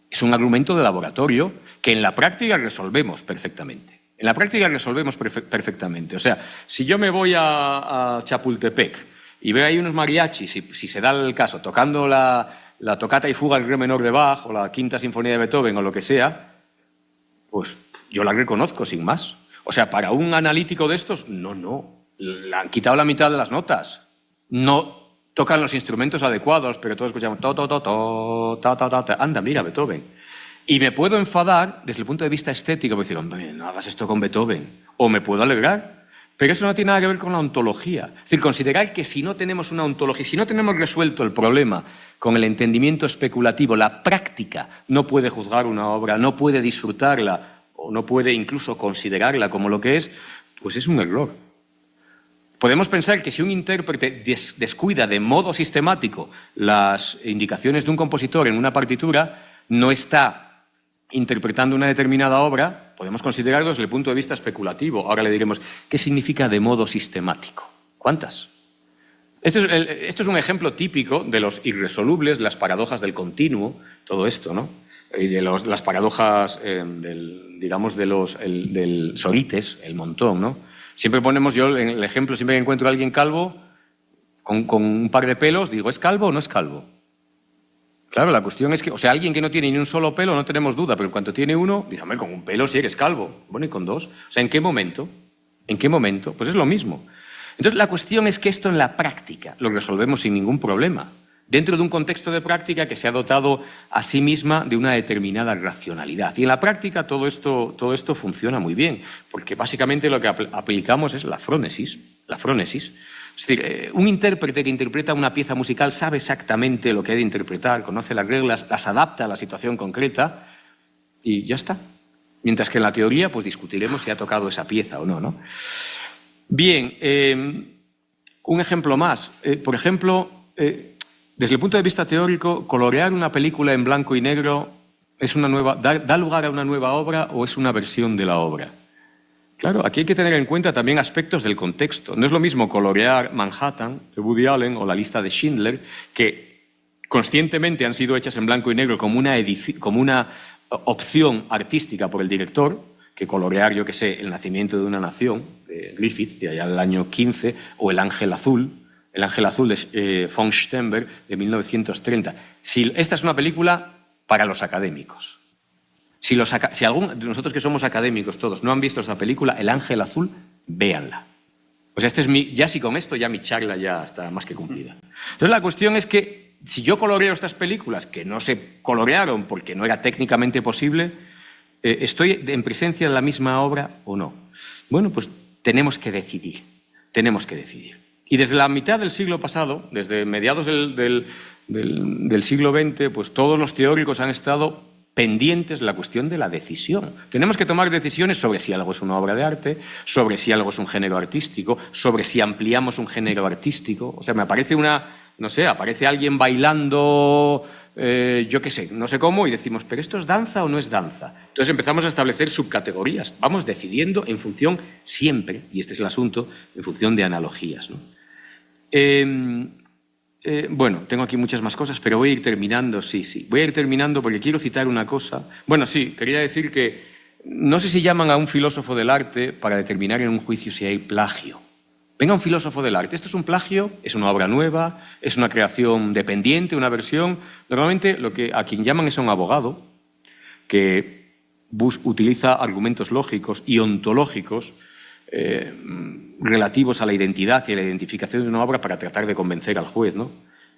Es un argumento de laboratorio que en la práctica resolvemos perfectamente. En la práctica resolvemos perfectamente. O sea, si yo me voy a Chapultepec y veo ahí unos mariachis, si se da el caso, tocando la tocata y fuga del re menor de Bach o la Quinta Sinfonía de Beethoven o lo que sea, pues yo la reconozco sin más. O sea, para un analítico de estos, no. Le han quitado la mitad de las notas. No tocan los instrumentos adecuados, pero todos escuchamos ta. Anda, mira, Beethoven. Y me puedo enfadar desde el punto de vista estético, porque decir, hombre, no hagas esto con Beethoven. O me puedo alegrar, Pero eso no tiene nada que ver con la ontología. Es decir, considerar que si no tenemos una ontología, si no tenemos resuelto el problema con el entendimiento especulativo, la práctica no puede juzgar una obra, no puede disfrutarla o no puede incluso considerarla como lo que es, pues es un error. Podemos pensar que si un intérprete descuida de modo sistemático las indicaciones de un compositor en una partitura, no está interpretando una determinada obra, podemos considerarlo desde el punto de vista especulativo. Ahora le diremos, ¿qué significa de modo sistemático? ¿Cuántas? Esto es un ejemplo típico de los irresolubles, las paradojas del continuo, todo esto, ¿no? Y de las paradojas, del Sorites, el montón, ¿no? Siempre ponemos, yo en el ejemplo, siempre que encuentro a alguien calvo, con un par de pelos, digo, ¿es calvo o no es calvo? Claro, la cuestión es que, o sea, alguien que no tiene ni un solo pelo, no tenemos duda, pero en cuanto tiene uno, dígame, con un pelo sí eres calvo. Bueno, ¿y con dos? O sea, ¿en qué momento? ¿En qué momento? Pues es lo mismo. Entonces, la cuestión es que esto en la práctica lo resolvemos sin ningún problema, dentro de un contexto de práctica que se ha dotado a sí misma de una determinada racionalidad. Y en la práctica todo esto funciona muy bien, porque básicamente lo que aplicamos es la frónesis. Es decir, un intérprete que interpreta una pieza musical sabe exactamente lo que ha de interpretar, conoce las reglas, las adapta a la situación concreta y ya está. Mientras que en la teoría pues discutiremos si ha tocado esa pieza o no, ¿no? Bien, un ejemplo más. Por ejemplo, desde el punto de vista teórico, colorear una película en blanco y negro da lugar a una nueva obra o es una versión de la obra. Claro, aquí hay que tener en cuenta también aspectos del contexto. No es lo mismo colorear Manhattan, de Woody Allen, o la lista de Schindler, que conscientemente han sido hechas en blanco y negro como una opción artística por el director, que colorear, yo qué sé, El nacimiento de una nación, de Griffith, de allá del año 15, o El ángel azul de von Sternberg, de 1930. Esta es una película para los académicos. Si algunos de nosotros que somos académicos todos no han visto esa película, El ángel azul, véanla. O sea, ya si con esto ya mi charla ya está más que cumplida. Entonces la cuestión es que si yo coloreo estas películas que no se colorearon porque no era técnicamente posible, ¿estoy en presencia de la misma obra o no? Bueno, pues tenemos que decidir. Y desde la mitad del siglo pasado, desde mediados del siglo XX, pues todos los teóricos han estado pendientes de la cuestión de la decisión. Tenemos que tomar decisiones sobre si algo es una obra de arte, sobre si algo es un género artístico, sobre si ampliamos un género artístico. O sea, me aparece aparece alguien bailando, yo qué sé, no sé cómo, y decimos, ¿pero esto es danza o no es danza? Entonces empezamos a establecer subcategorías. Vamos decidiendo en función siempre, y este es el asunto, en función de analogías, ¿no? Bueno, tengo aquí muchas más cosas, pero voy a ir terminando, Voy a ir terminando porque quiero citar una cosa. Bueno, sí, quería decir que no sé si llaman a un filósofo del arte para determinar en un juicio si hay plagio. Venga un filósofo del arte. ¿Esto es un plagio? ¿Es una obra nueva? ¿Es una creación dependiente, una versión? Normalmente a quien llaman es a un abogado que utiliza argumentos lógicos y ontológicos relativos a la identidad y a la identificación de una obra para tratar de convencer al juez, ¿no?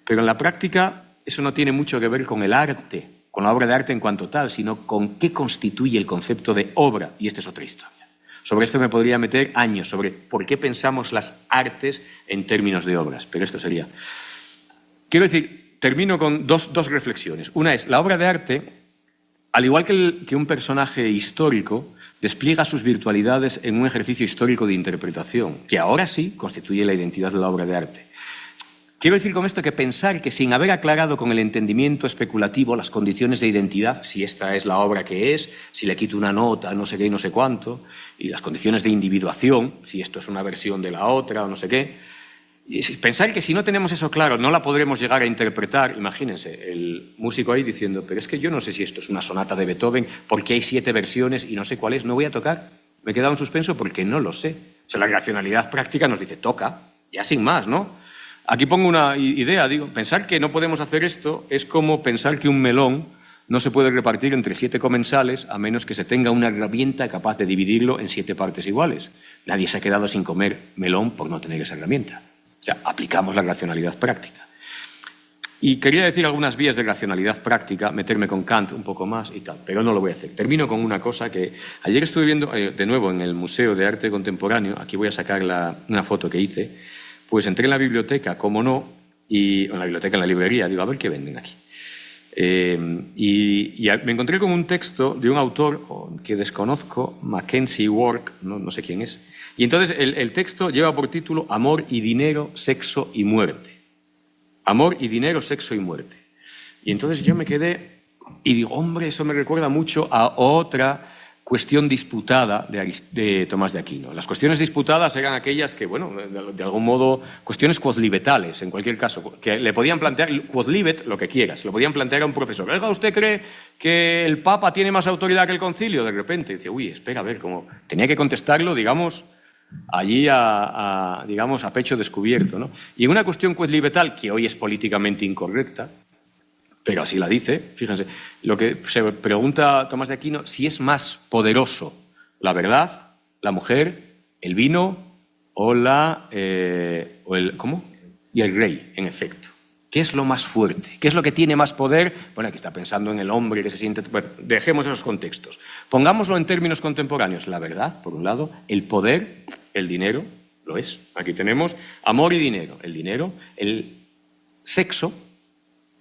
Pero en la práctica eso no tiene mucho que ver con el arte, con la obra de arte en cuanto tal, sino con qué constituye el concepto de obra, y esta es otra historia. Sobre esto me podría meter años, sobre por qué pensamos las artes en términos de obras, pero esto sería... Quiero decir, termino con dos reflexiones. Una es, la obra de arte, al igual que un personaje histórico, despliega sus virtualidades en un ejercicio histórico de interpretación, que ahora sí constituye la identidad de la obra de arte. Quiero decir con esto que pensar que sin haber aclarado con el entendimiento especulativo las condiciones de identidad, si esta es la obra que es, si le quito una nota, no sé qué y no sé cuánto, y las condiciones de individuación, si esto es una versión de la otra o no sé qué, y pensar que si no tenemos eso claro no la podremos llegar a interpretar. Imagínense, el músico ahí diciendo, pero es que yo no sé si esto es una sonata de Beethoven porque hay 7 versiones y no sé cuál es, no voy a tocar. Me he quedado en suspenso porque no lo sé. O sea, la racionalidad práctica nos dice, toca, ya sin más, ¿no? Aquí pongo una idea, digo, pensar que no podemos hacer esto es como pensar que un melón no se puede repartir entre 7 comensales a menos que se tenga una herramienta capaz de dividirlo en 7 partes iguales. Nadie se ha quedado sin comer melón por no tener esa herramienta. O sea, aplicamos la racionalidad práctica. Y quería decir algunas vías de racionalidad práctica, meterme con Kant un poco más y tal, pero no lo voy a hacer. Termino con una cosa que ayer estuve viendo, de nuevo, en el Museo de Arte Contemporáneo, aquí voy a sacar una foto que hice, pues entré en la biblioteca, como no, y en la biblioteca, en la librería, digo, a ver qué venden aquí. Y me encontré con un texto de un autor que desconozco, Mackenzie Ward, no sé quién es, y entonces el texto lleva por título Amor y dinero, sexo y muerte. Amor y dinero, sexo y muerte. Y entonces yo me quedé y digo, hombre, eso me recuerda mucho a otra cuestión disputada de Tomás de Aquino. Las cuestiones disputadas eran aquellas que, bueno, de algún modo, cuestiones quodlibetales, en cualquier caso, que le podían plantear, quodlibet, lo que quieras, lo podían plantear a un profesor. Oiga, ¿usted cree que el Papa tiene más autoridad que el concilio? De repente, dice, uy, espera, a ver, como tenía que contestarlo, digamos, allí digamos, a pecho descubierto, ¿no? Y en una cuestión quodlibetal que hoy es políticamente incorrecta, pero así la dice, fíjense, lo que se pregunta Tomás de Aquino, si es más poderoso la verdad, la mujer, el vino o ¿cómo? Y el rey, en efecto. ¿Qué es lo más fuerte? ¿Qué es lo que tiene más poder? Bueno, aquí está pensando en el hombre que se siente... Bueno, dejemos esos contextos. Pongámoslo en términos contemporáneos. La verdad, por un lado, el poder, el dinero, lo es. Aquí tenemos amor y dinero. El dinero, el sexo,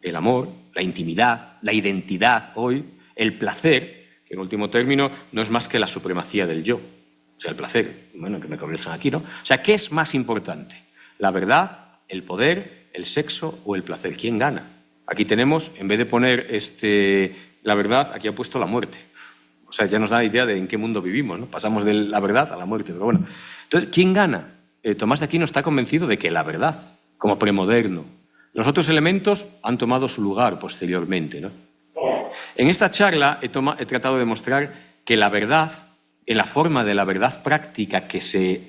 el amor, la intimidad, la identidad hoy, el placer, que en último término no es más que la supremacía del yo. O sea, el placer, bueno, que me corrijan aquí, ¿no? O sea, ¿qué es más importante? La verdad, el poder, el sexo o el placer. ¿Quién gana? Aquí tenemos, en vez de poner la verdad, aquí ha puesto la muerte. O sea, ya nos da idea de en qué mundo vivimos, ¿no? Pasamos de la verdad a la muerte, pero bueno. Entonces, ¿quién gana? Tomás de Aquino está convencido de que la verdad, como premoderno, los otros elementos han tomado su lugar posteriormente, ¿no? En esta charla he tratado de mostrar que la verdad, en la forma de la verdad práctica que se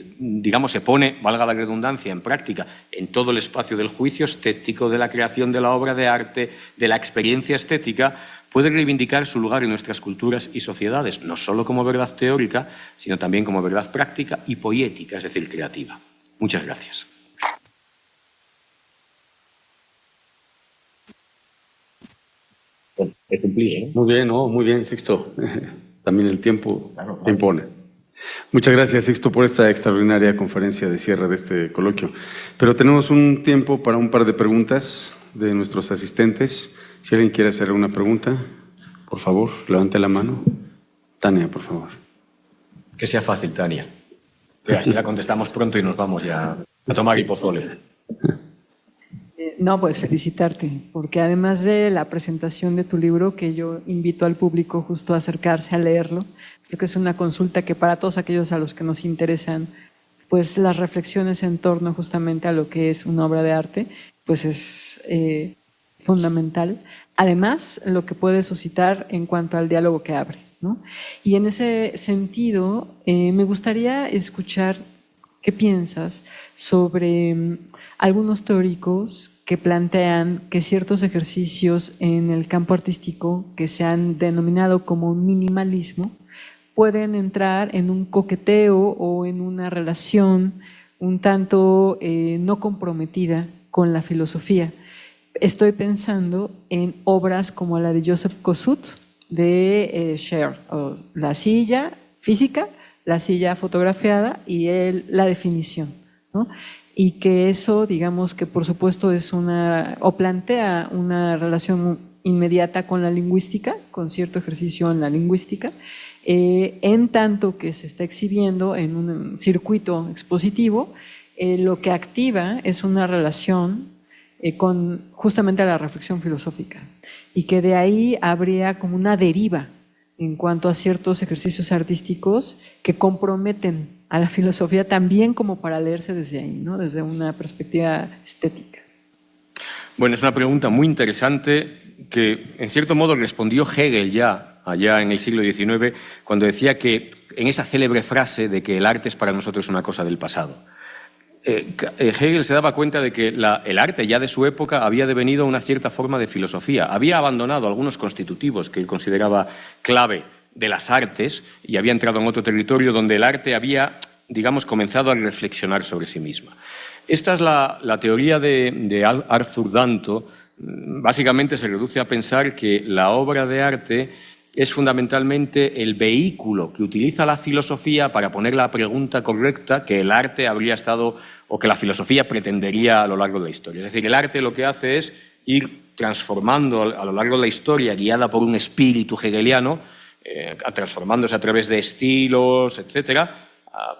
pone, valga la redundancia, en práctica en todo el espacio del juicio estético, de la creación de la obra de arte, de la experiencia estética, puede reivindicar su lugar en nuestras culturas y sociedades, no solo como verdad teórica, sino también como verdad práctica y poética, es decir, creativa. Muchas gracias. He cumplido, ¿no? Muy bien, ¿no? Muy bien, Sixto. También el tiempo impone. Muchas gracias, Sixto, por esta extraordinaria conferencia de cierre de este coloquio. Pero tenemos un tiempo para un par de preguntas de nuestros asistentes. Si alguien quiere hacer una pregunta, por favor, levante la mano. Tania, por favor. Que sea fácil, Tania. Pero así la contestamos pronto y nos vamos ya a tomar y pozole. No, pues felicitarte, porque además de la presentación de tu libro, que yo invito al público justo a acercarse a leerlo, creo que es una consulta que para todos aquellos a los que nos interesan, pues las reflexiones en torno justamente a lo que es una obra de arte, pues es fundamental. Además, lo que puede suscitar en cuanto al diálogo que abre, ¿no? Y en ese sentido, me gustaría escuchar qué piensas sobre algunos teóricos que plantean que ciertos ejercicios en el campo artístico que se han denominado como un minimalismo pueden entrar en un coqueteo o en una relación un tanto no comprometida con la filosofía. Estoy pensando en obras como la de Joseph Kosuth, de Scher, o la silla física, la silla fotografiada y la definición, ¿no? Y que eso, digamos que por supuesto es o plantea una relación inmediata con la lingüística, con cierto ejercicio en la lingüística, en tanto que se está exhibiendo en un circuito expositivo, lo que activa es una relación con justamente la reflexión filosófica, y que de ahí habría como una deriva en cuanto a ciertos ejercicios artísticos que comprometen a la filosofía también como para leerse desde ahí, ¿no? Desde una perspectiva estética. Bueno, es una pregunta muy interesante que en cierto modo respondió Hegel ya allá en el siglo XIX cuando decía que en esa célebre frase de que el arte es para nosotros una cosa del pasado. Hegel se daba cuenta de que el arte ya de su época había devenido una cierta forma de filosofía. Había abandonado algunos constitutivos que él consideraba clave de las artes y había entrado en otro territorio donde el arte había, digamos, comenzado a reflexionar sobre sí misma. Esta es la teoría de Arthur Danto básicamente se reduce a pensar que la obra de arte es fundamentalmente el vehículo que utiliza la filosofía para poner la pregunta correcta que el arte habría estado o que la filosofía pretendería a lo largo de la historia. Es decir, el arte lo que hace es ir transformando a lo largo de la historia, guiada por un espíritu hegeliano, transformándose a través de estilos, etcétera,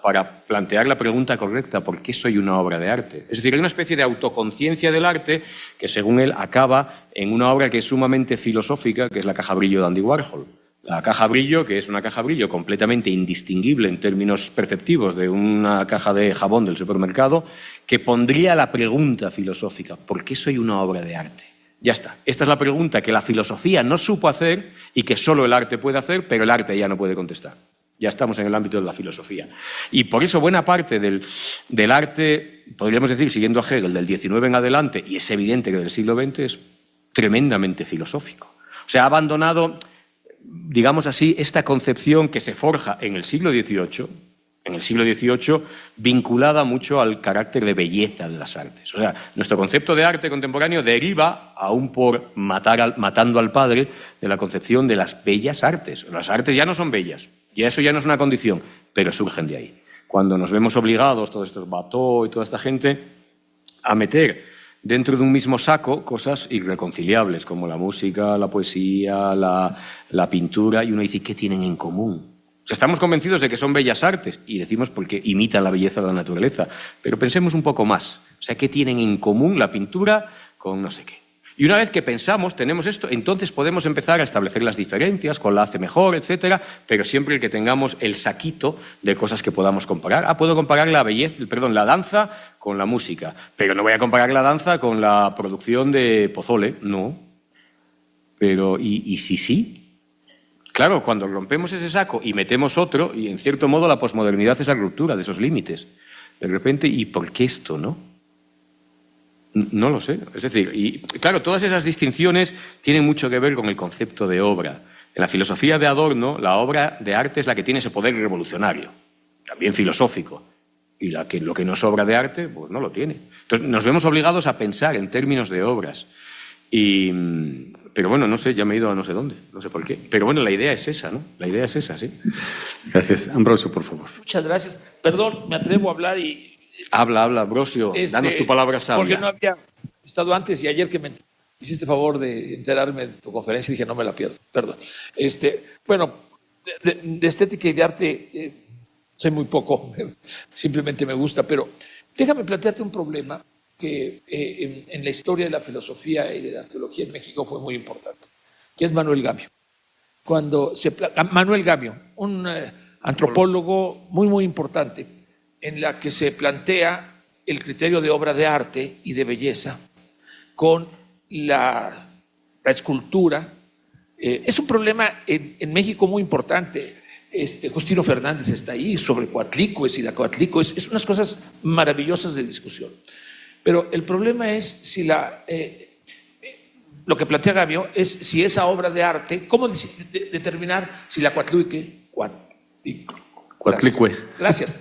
para plantear la pregunta correcta: ¿por qué soy una obra de arte? Es decir, hay una especie de autoconciencia del arte que, según él, acaba en una obra que es sumamente filosófica, que es la caja brillo de Andy Warhol. La caja brillo, que es una caja brillo completamente indistinguible en términos perceptivos de una caja de jabón del supermercado, que pondría la pregunta filosófica: ¿por qué soy una obra de arte? Ya está. Esta es la pregunta que la filosofía no supo hacer y que solo el arte puede hacer, pero el arte ya no puede contestar. Ya estamos en el ámbito de la filosofía. Y por eso buena parte del arte, podríamos decir, siguiendo a Hegel, del XIX en adelante, y es evidente que del siglo XX, es tremendamente filosófico. O sea, ha abandonado, digamos así, esta concepción que se forja en el siglo XVIII, vinculada mucho al carácter de belleza de las artes. O sea, nuestro concepto de arte contemporáneo deriva, aún por matando al padre, de la concepción de las bellas artes. Las artes ya no son bellas, y eso ya no es una condición, pero surgen de ahí. Cuando nos vemos obligados, todos estos Watteau y toda esta gente, a meter dentro de un mismo saco cosas irreconciliables, como la música, la poesía, la pintura, y uno dice, ¿qué tienen en común? O sea, estamos convencidos de que son bellas artes, y decimos porque imitan la belleza de la naturaleza, pero pensemos un poco más. O sea, ¿qué tienen en común la pintura con no sé qué? Y una vez que pensamos, tenemos esto, entonces podemos empezar a establecer las diferencias, cuál la hace mejor, etcétera, pero siempre que tengamos el saquito de cosas que podamos comparar. Puedo comparar la danza con la música, pero no voy a comparar la danza con la producción de pozole, no. Pero, ¿y si sí? Claro, cuando rompemos ese saco y metemos otro, y en cierto modo la posmodernidad es la ruptura de esos límites. De repente, ¿y por qué esto, no? No lo sé. Es decir, y claro, todas esas distinciones tienen mucho que ver con el concepto de obra. En la filosofía de Adorno, la obra de arte es la que tiene ese poder revolucionario, también filosófico. Y lo que no es obra de arte, pues no lo tiene. Entonces, nos vemos obligados a pensar en términos de obras. Pero bueno, no sé, ya me he ido a no sé dónde, no sé por qué. Pero bueno, la idea es esa, ¿no? La idea es esa, sí. Gracias. Ambrosio, por favor. Muchas gracias. Perdón, me atrevo a hablar y... Habla, Ambrosio. Danos tu palabra sabia. Porque no había estado antes y ayer que me hiciste favor de enterarme de tu conferencia dije, no me la pierdo, perdón. Bueno, de estética y de arte soy muy poco, simplemente me gusta, pero déjame plantearte un problema que en la historia de la filosofía y de la arqueología en México fue muy importante, que es Manuel Gamio. Manuel Gamio, un antropólogo muy importante, en la que se plantea el criterio de obra de arte y de belleza con la escultura. Es un problema en México muy importante. Justino Fernández está ahí sobre Coatlicue, Coatlicue, es unas cosas maravillosas de discusión. Pero el problema es si lo que plantea Gamio es si esa obra de arte, ¿cómo determinar si la Coatlicue Gracias.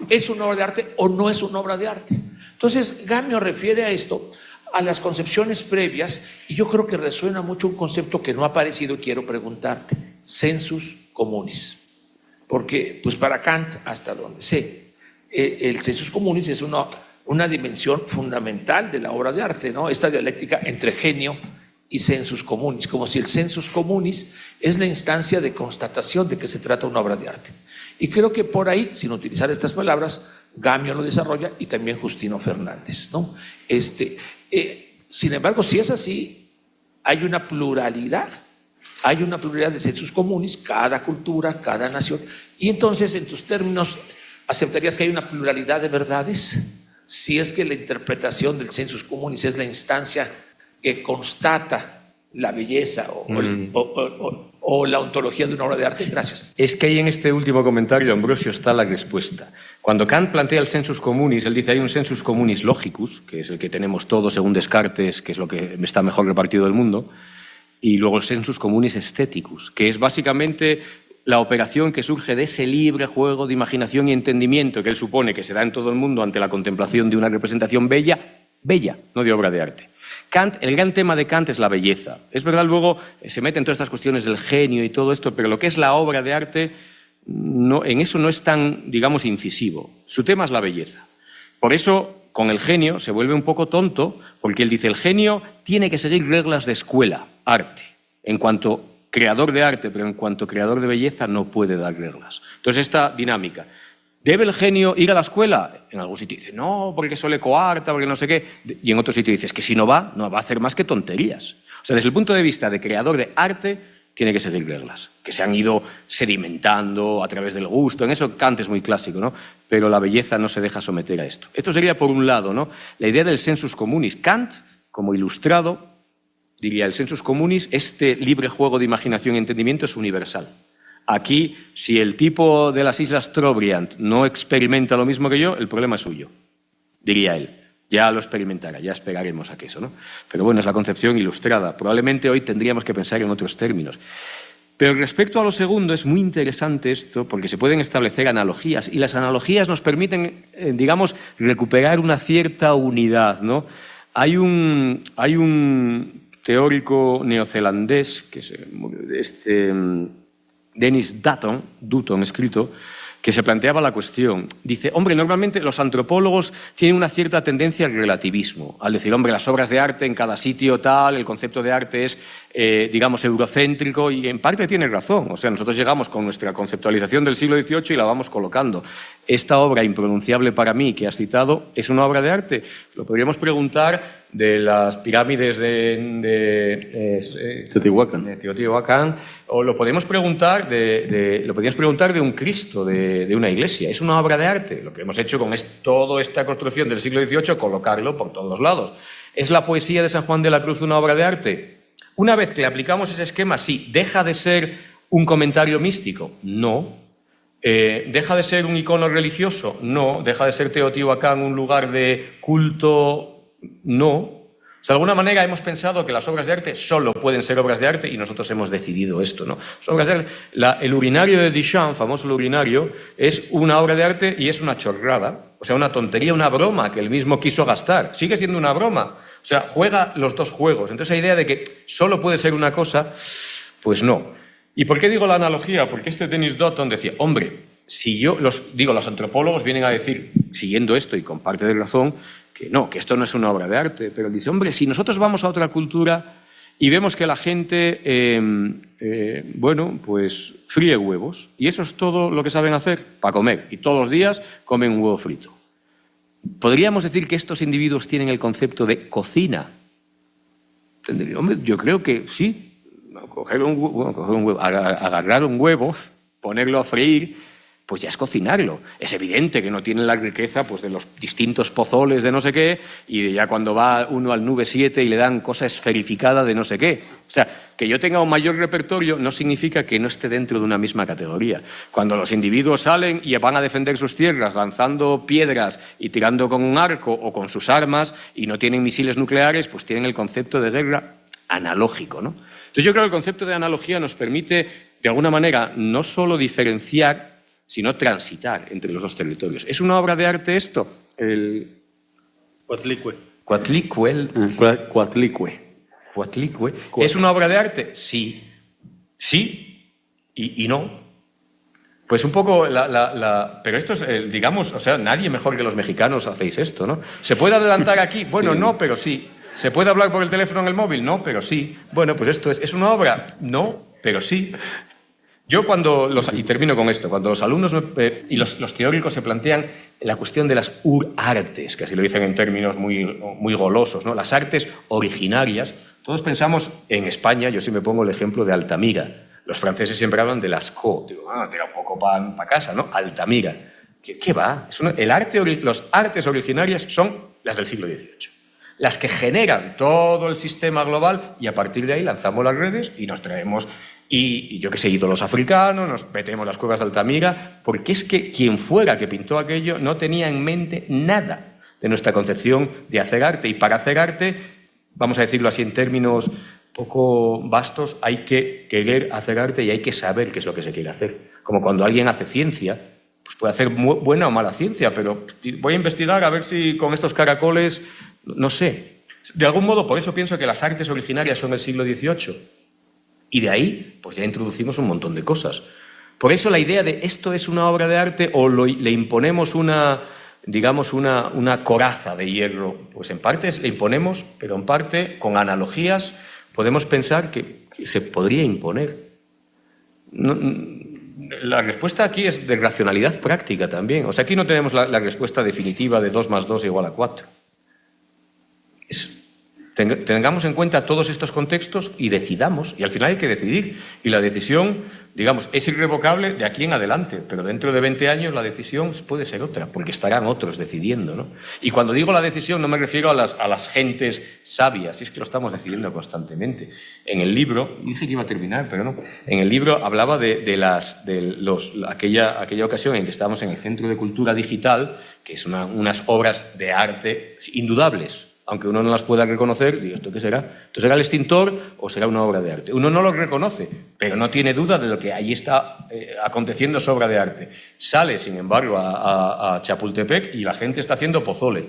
¿Es una obra de arte o no es una obra de arte? Entonces, Gamio refiere a esto, a las concepciones previas, y yo creo que resuena mucho un concepto que no ha aparecido y quiero preguntarte: sensus communis. Porque, pues para Kant, hasta donde sé, el sensus communis es una dimensión fundamental de la obra de arte, ¿no? Esta dialéctica entre genio y sensus communis, como si el sensus communis es la instancia de constatación de que se trata una obra de arte. Y creo que por ahí, sin utilizar estas palabras, Gamio lo desarrolla y también Justino Fernández, ¿no? Sin embargo, si es así, hay una pluralidad de sensus communis, cada cultura, cada nación, y entonces, en tus términos, ¿aceptarías que hay una pluralidad de verdades? Si es que la interpretación del sensus communis es la instancia que constata la belleza o la ontología de una obra de arte. Gracias. Es que ahí en este último comentario, Ambrosio, está la respuesta. Cuando Kant plantea el sensus communis, él dice hay un sensus communis logicus, que es el que tenemos todos según Descartes, que es lo que está mejor repartido del mundo, y luego el sensus communis aestheticus, que es básicamente la operación que surge de ese libre juego de imaginación y entendimiento que él supone que se da en todo el mundo ante la contemplación de una representación bella, no de obra de arte. Kant, el gran tema de Kant es la belleza. Es verdad, luego se meten todas estas cuestiones del genio y todo esto, pero lo que es la obra de arte, en eso no es tan, digamos, incisivo. Su tema es la belleza. Por eso, con el genio se vuelve un poco tonto, porque él dice, el genio tiene que seguir reglas de escuela, arte. En cuanto creador de arte, pero en cuanto creador de belleza no puede dar reglas. Entonces, esta dinámica. ¿Debe el genio ir a la escuela? En algún sitio dice, no, porque eso le coarta, porque no sé qué. Y en otro sitio dices que si no va a hacer más que tonterías. O sea, desde el punto de vista de creador de arte, tiene que seguir reglas, que se han ido sedimentando a través del gusto. En eso Kant es muy clásico, ¿no? Pero la belleza no se deja someter a esto. Esto sería, por un lado, ¿no?, la idea del sensus communis. Kant, como ilustrado, diría, el sensus communis, este libre juego de imaginación y entendimiento es universal. Aquí, si el tipo de las Islas Trobriand no experimenta lo mismo que yo, el problema es suyo, diría él. Ya lo experimentará, ya esperaremos a que eso, ¿no? Pero bueno, es la concepción ilustrada. Probablemente hoy tendríamos que pensar en otros términos. Pero respecto a lo segundo, es muy interesante esto porque se pueden establecer analogías y las analogías nos permiten, digamos, recuperar una cierta unidad, ¿no? Hay un teórico neozelandés, que es Dennis Dutton, escrito, que se planteaba la cuestión. Dice, hombre, normalmente los antropólogos tienen una cierta tendencia al relativismo, al decir, hombre, las obras de arte en cada sitio tal, el concepto de arte es, digamos, eurocéntrico, y en parte tiene razón. O sea, nosotros llegamos con nuestra conceptualización del siglo XVIII y la vamos colocando. Esta obra impronunciable para mí que has citado, ¿es una obra de arte? Lo podríamos preguntar de las pirámides de Teotihuacán, o lo podemos preguntar de un Cristo, de una iglesia. ¿Es una obra de arte? Lo que hemos hecho con toda esta construcción del siglo XVIII, colocarlo por todos lados. ¿Es la poesía de San Juan de la Cruz una obra de arte? Una vez que le aplicamos ese esquema, sí. ¿Deja de ser un comentario místico? No. ¿Deja de ser un icono religioso? No. ¿Deja de ser Teotihuacán un lugar de culto? No. O sea, de alguna manera hemos pensado que las obras de arte solo pueden ser obras de arte y nosotros hemos decidido esto, ¿no? Las obras de arte, el urinario de Duchamp, famoso urinario, es una obra de arte y es una chorrada, o sea, una tontería, una broma que él mismo quiso gastar. Sigue siendo una broma. O sea, juega los dos juegos. Entonces, la idea de que solo puede ser una cosa, pues no. ¿Y por qué digo la analogía? Porque Dennis Dutton decía, hombre, si los antropólogos vienen a decir, siguiendo esto y con parte de razón, que no, que esto no es una obra de arte, pero él dice, hombre, si nosotros vamos a otra cultura y vemos que la gente, pues fríe huevos, y eso es todo lo que saben hacer para comer, y todos los días comen un huevo frito. ¿Podríamos decir que estos individuos tienen el concepto de cocina? Hombre, yo creo que sí. Agarrar un huevo, ponerlo a freír, pues ya es cocinarlo. Es evidente que no tienen la riqueza pues, de los distintos pozoles de no sé qué y ya cuando va uno al Nube 7 y le dan cosa esferificada de no sé qué. O sea, que yo tenga un mayor repertorio no significa que no esté dentro de una misma categoría. Cuando los individuos salen y van a defender sus tierras lanzando piedras y tirando con un arco o con sus armas y no tienen misiles nucleares, pues tienen el concepto de guerra analógico, ¿no? Entonces yo creo que el concepto de analogía nos permite, de alguna manera, no solo diferenciar, sino transitar entre los dos territorios. ¿Es una obra de arte esto? Coatlicue. ¿Es una obra de arte? Sí. Sí y no. Pues un poco pero esto es, digamos, o sea, nadie mejor que los mexicanos hacéis esto, ¿no? ¿Se puede adelantar aquí? Bueno, sí. No, pero sí. ¿Se puede hablar por el teléfono en el móvil? No, pero sí. Bueno, pues esto ¿es una obra? No, pero sí. Yo y termino con esto, cuando los alumnos y los teóricos se plantean la cuestión de las urartes, que así lo dicen en términos muy golosos, ¿no? Las artes originarias, todos pensamos en España, yo siempre pongo el ejemplo de Altamira. Los franceses siempre hablan de Lascaux, digo, tira un poco para casa, ¿no? Altamira. ¿Qué va? Las artes originarias son las del siglo XVIII. Las que generan todo el sistema global y a partir de ahí lanzamos las redes y nos traemos, y yo qué sé, ídolos africanos, nos metemos las cuevas de Altamira, porque es que quien fuera que pintó aquello no tenía en mente nada de nuestra concepción de hacer arte. Y para hacer arte, vamos a decirlo así en términos poco vastos, hay que querer hacer arte y hay que saber qué es lo que se quiere hacer. Como cuando alguien hace ciencia, pues puede hacer buena o mala ciencia, pero voy a investigar a ver si con estos caracoles, no sé. De algún modo, por eso pienso que las artes originarias son el siglo XVIII. Y de ahí, pues ya introducimos un montón de cosas. Por eso la idea de esto es una obra de arte o le imponemos digamos, una coraza de hierro, pues en parte le imponemos, pero en parte, con analogías, podemos pensar que se podría imponer. La respuesta aquí es de racionalidad práctica también. O sea, aquí no tenemos la respuesta definitiva de 2 más 2 igual a 4. Tengamos en cuenta todos estos contextos y decidamos, y al final hay que decidir. Y la decisión, digamos, es irrevocable de aquí en adelante, pero dentro de 20 años la decisión puede ser otra, porque estarán otros decidiendo, ¿no? Y cuando digo la decisión no me refiero a las gentes sabias, es que lo estamos decidiendo constantemente. En el libro, dije que iba a terminar, pero no, en el libro hablaba de aquella ocasión en que estábamos en el Centro de Cultura Digital, que es unas obras de arte indudables. Aunque uno no las pueda reconocer, digo, ¿esto qué será? ¿Esto será el extintor o será una obra de arte? Uno no lo reconoce, pero no tiene duda de lo que ahí está aconteciendo es obra de arte. Sale, sin embargo, a Chapultepec y la gente está haciendo pozole.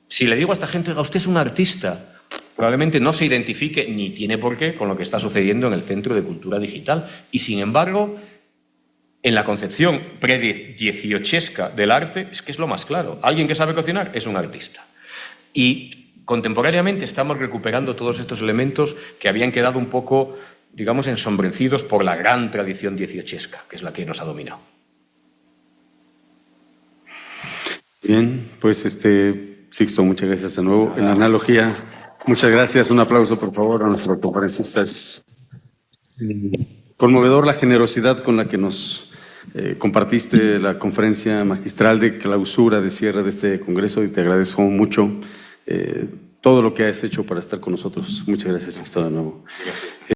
Si le digo a esta gente, oiga, usted es un artista, probablemente no se identifique, ni tiene por qué, con lo que está sucediendo en el Centro de Cultura Digital. Y, sin embargo, en la concepción pre-dieciochesca del arte, es que es lo más claro. Alguien que sabe cocinar es un artista. Y contemporáneamente estamos recuperando todos estos elementos que habían quedado un poco, digamos, ensombrecidos por la gran tradición dieciochesca, que es la que nos ha dominado. Bien, pues Sixto, muchas gracias de nuevo. En la analogía, muchas gracias. Un aplauso, por favor, a nuestro conferencista. Es conmovedor la generosidad con la que nos compartiste la conferencia magistral de clausura, de cierre de este congreso, y te agradezco mucho todo lo que has hecho para estar con nosotros. Muchas gracias, Sixto, de nuevo.